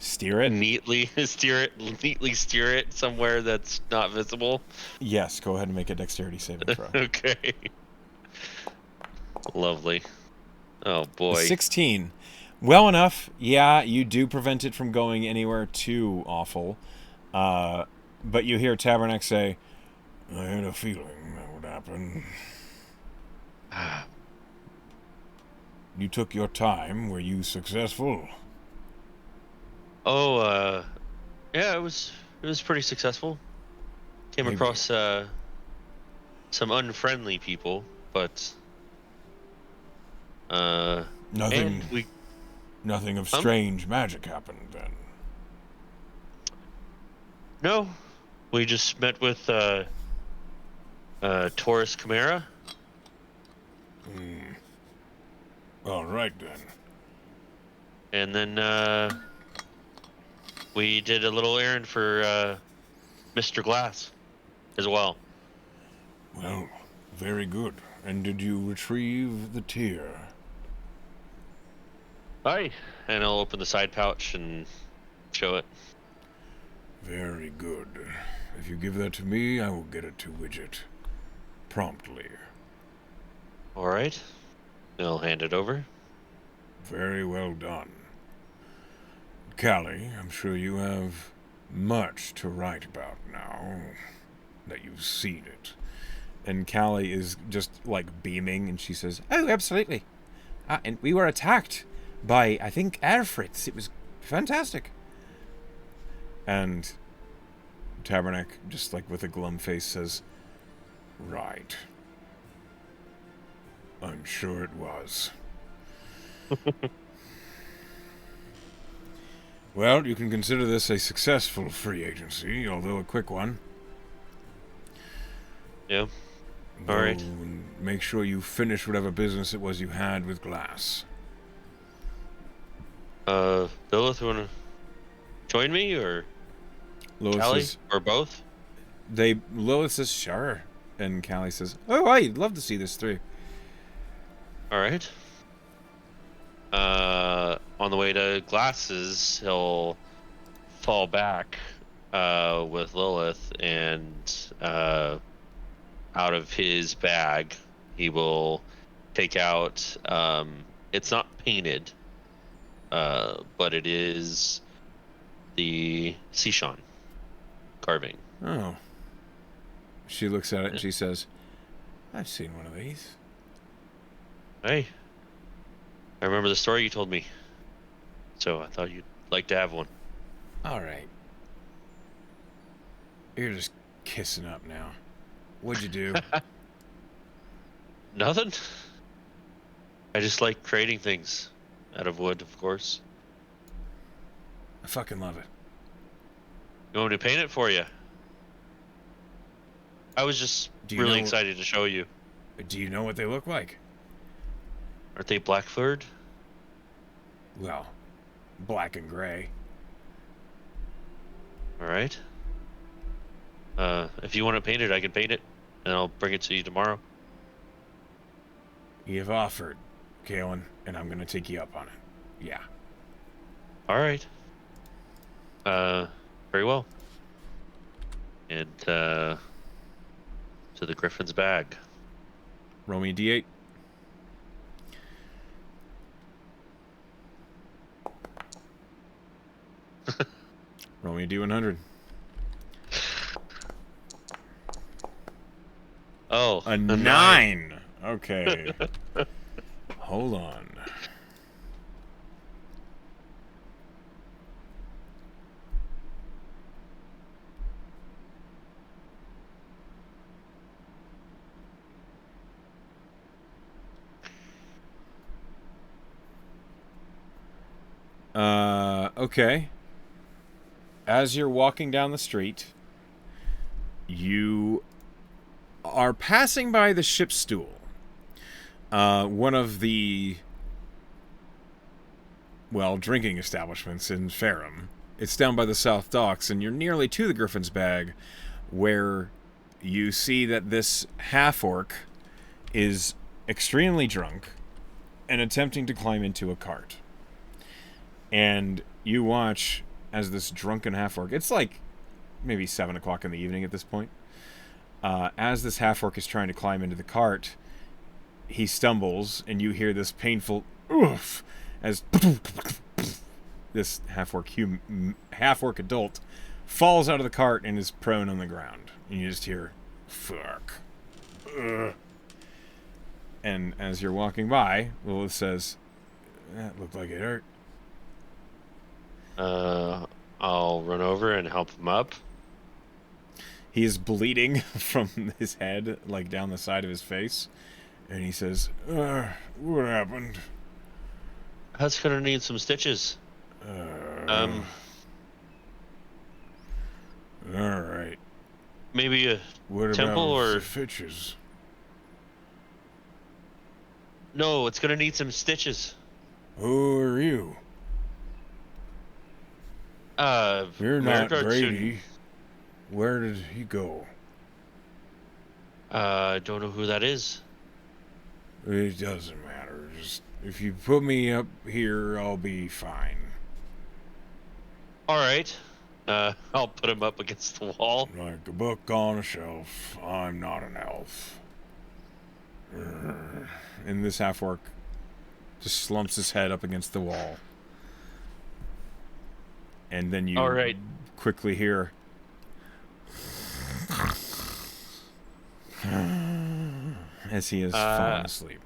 Steer it? Neatly steer it somewhere that's not visible? Yes, go ahead and make a dexterity saving throw. Okay. Lovely. Oh, boy. 16. Well enough. Yeah, you do prevent it from going anywhere too awful. But you hear Tabernacle say, "I had a feeling that would happen. You took your time. Were you successful?" Oh, yeah, it was pretty successful. Came Maybe. across some unfriendly people, but Nothing and of strange magic happened then. No, we just met with Taurus Chimera. All right then. And then we did a little errand for Mr. Glass as well. Well, very good. And did you retrieve the tear? Aye. And I'll open the side pouch and show it. Very good. If you give that to me, I will get it to Widget. Promptly. All right. I'll hand it over. Very well done. Callie, I'm sure you have much to write about now that you've seen it. And Callie is just like beaming, and she says, "Oh, absolutely. And we were attacked by, I think, Airfritz. It was fantastic." And Tabernacle, just like with a glum face, says, "Right. I'm sure it was. Well, you can consider this a successful free agency, although a quick one. Yeah. Go All right. and make sure you finish whatever business it was you had with Glass. Lilith, wanna join me or Lois Callie says, or both? Lois says, sure. And Callie says, oh, I'd love to see this through. All right. On the way to Glasses, he'll fall back with Lilith, and out of his bag, he will take out. It's not painted, but it is the Sishan carving. Oh. She looks at it and she says, I've seen one of these. Hey, I remember the story you told me, so I thought you'd like to have one. All right. You're just kissing up now. What'd you do? Nothing. I just like creating things out of wood, of course. I fucking love it. You want me to paint it for you? I was just really excited to show you. Do you know what they look like? Aren't they black furred? Well, black and gray. All right. If you want it painted, I can paint it, and I'll bring it to you tomorrow. You've offered, Kaelan, and I'm gonna take you up on it. Yeah. All right. Very well. And to the Griffin's bag. Roll me a d8. Roll me a d100. Oh, A 9. Okay. Hold on. Okay. As you're walking down the street, you are passing by the ship's stool. One of the, drinking establishments in Ferrum. It's down by the South Docks, and you're nearly to the Griffin's bag, where you see that this half-orc is extremely drunk and attempting to climb into a cart. And you watch as this drunken half-orc, it's like maybe 7 o'clock in the evening at this point, as this half-orc is trying to climb into the cart, he stumbles, and you hear this painful oof as this half-orc adult falls out of the cart and is prone on the ground. And you just hear, fuck. Ugh. And as you're walking by, Lilith says, that looked like it hurt. I'll run over and help him up. He is bleeding from his head, like down the side of his face. And he says, what happened? That's gonna need some stitches. Alright. Maybe a What temple about or... stitches? No, it's gonna need some stitches. Who are you? You're not Grady. Where did he go? I don't know who that is. It doesn't matter. Just if you put me up here, I'll be fine. All right. I'll put him up against the wall. Like a book on a shelf. I'm not an elf. And this half-orc just slumps his head up against the wall. And then you All right. quickly hear... as he is falling asleep.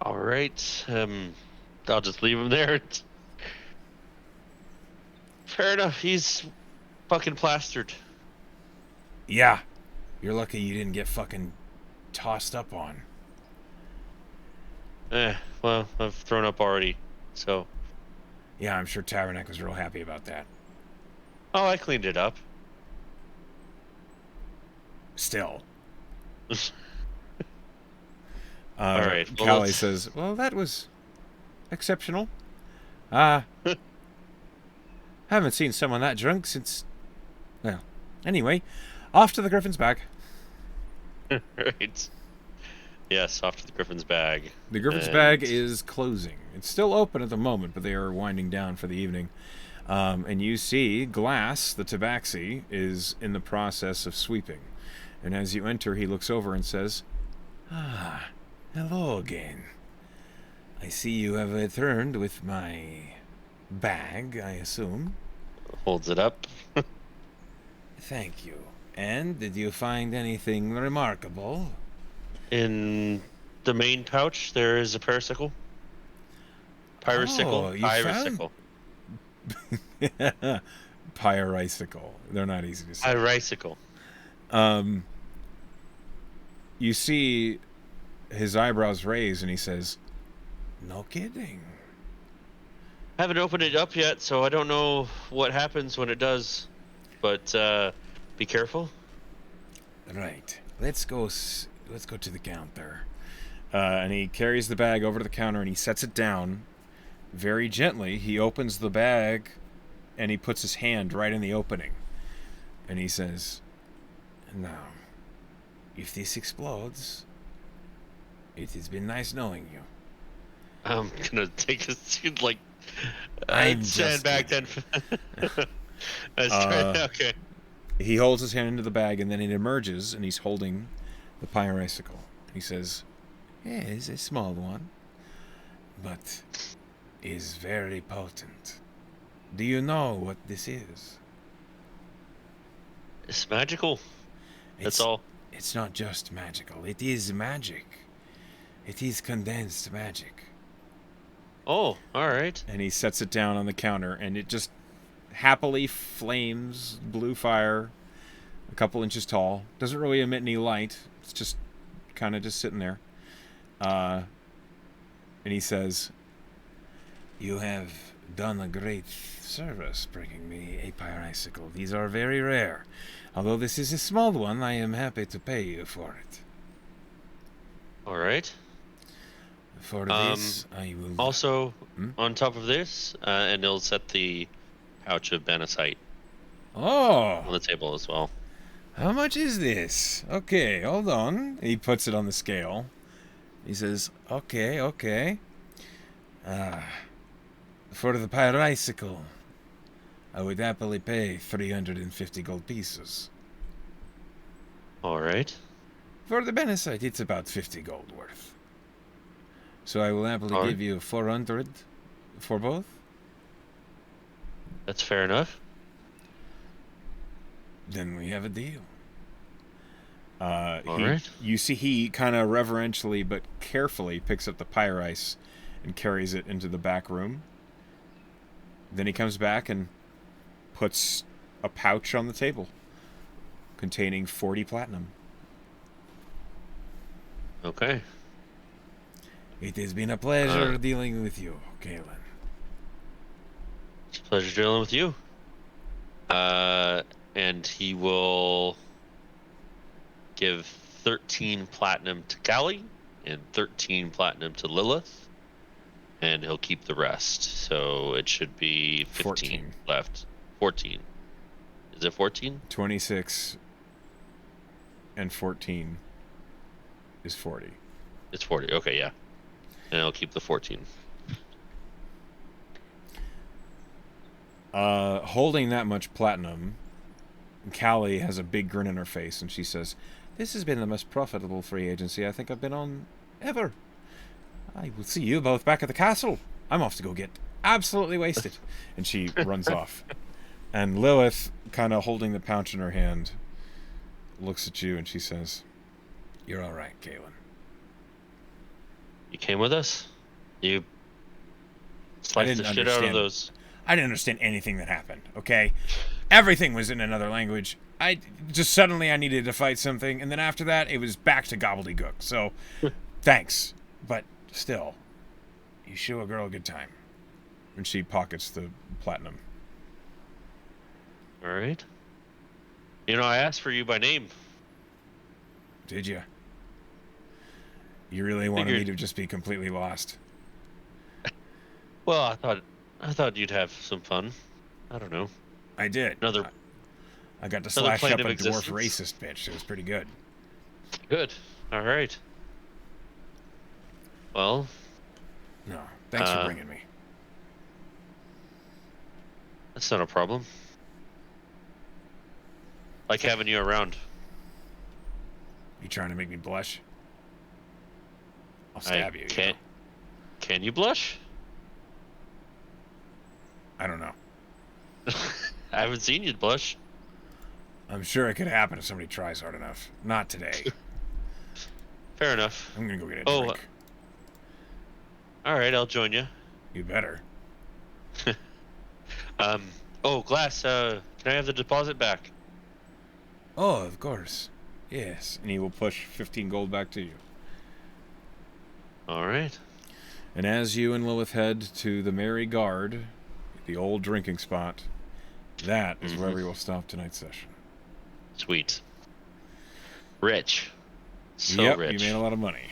All right. I'll just leave him there. Fair enough. He's fucking plastered. Yeah. You're lucky you didn't get fucking tossed up on. Well, I've thrown up already, so. Yeah, I'm sure Tabernac was real happy about that. Oh, I cleaned it up. Still. All right. Well, Callie says, well, that was exceptional. Haven't seen someone that drunk since... Well, anyway, off to the Griffin's bag. right. Yes, off to the Griffin's bag. The Griffin's bag is closing. It's still open at the moment, but they are winding down for the evening. And you see Glass, the tabaxi, is in the process of sweeping. And as you enter, he looks over and says, hello again. I see you have returned with my bag, I assume. Holds it up. Thank you. And did you find anything remarkable? In the main pouch, there is a parasicle. Oh, you Pyricicle. Pyricicle. They're not easy to say. Pyricicle. You see his eyebrows raise and he says, no kidding. Haven't opened it up yet, so I don't know what happens when it does. But be careful. Right. Let's go to the counter. And he carries the bag over to the counter and he sets it down very gently. He opens the bag and he puts his hand right in the opening. And he says, now, if this explodes, it has been nice knowing you. I'm gonna take a seat, like, I'm stand just back then. Okay. He holds his hand into the bag and then it emerges and he's holding the pyricicle. He says, yeah, it's a small one, but is very potent. Do you know what this is? It's magical. That's all. It's not just magical. It is magic. It is condensed magic. Oh, all right. And he sets it down on the counter and it just happily flames, blue fire, a couple inches tall. Doesn't really emit any light. It's just kind of just sitting there. And he says, you have done a great service bringing me a pyricicle. These are very rare. Although this is a small one, I am happy to pay you for it. All right. For this, I will... Also, on top of this, and he'll set the pouch of Banasite on the table as well. How much is this? Okay, hold on. He puts it on the scale. He says, okay. For the pyricicle, I would happily pay 350 gold pieces. All right. For the Banasite, it's about 50 gold worth. So I will happily give you 400 for both. That's fair enough. Then we have a deal. All right. You see he kind of reverentially but carefully picks up the pyrice and carries it into the back room. Then he comes back and puts a pouch on the table containing 40 platinum. Okay. It has been a pleasure dealing with you, Kaelan. It's a pleasure dealing with you. And he will give 13 platinum to Callie and 13 platinum to Lilith, and he'll keep the rest. So it should be 15 14 left. 14. Is it 14? 26 and 14 is 40. It's 40. Okay, yeah. And I'll keep the 14. Holding that much platinum, Callie has a big grin on her face, and she says, this has been the most profitable free agency I think I've been on ever. I will see you both back at the castle. I'm off to go get absolutely wasted. And she runs off. And Lilith, kind of holding the pouch in her hand, looks at you and she says, you're all right, Kaelan. You came with us? You sliced the shit out of those. I didn't understand anything that happened, okay? Everything was in another language. I needed to fight something, and then after that, it was back to gobbledygook. So, thanks. But Still, you show a girl a good time. And she pockets the platinum. All right. You know, I asked for you by name. Did you? You really wanted me Figured. to just be completely lost? Well, I thought you'd have some fun. I don't know. I did. Another I got to another slash plane up of a dwarf existence. racist bitch. It was pretty good. Good. All right. Well, No, thanks for bringing me. that's not a problem. Like having you around. You trying to make me blush? I'll stab you. Can't. You know? Can you blush? I don't know. I haven't seen you blush. I'm sure it could happen if somebody tries hard enough. Not today. Fair enough. I'm gonna go get a Oh, drink. all right. I'll join you. You better. Oh, Glass. Can I have the deposit back? Oh, of course. Yes. And he will push 15 gold back to you. All right. And as you and Lilith head to the Merry Guard, the old drinking spot, that is where we will stop tonight's session. Sweet. Rich. So yep, rich. you made a lot of money.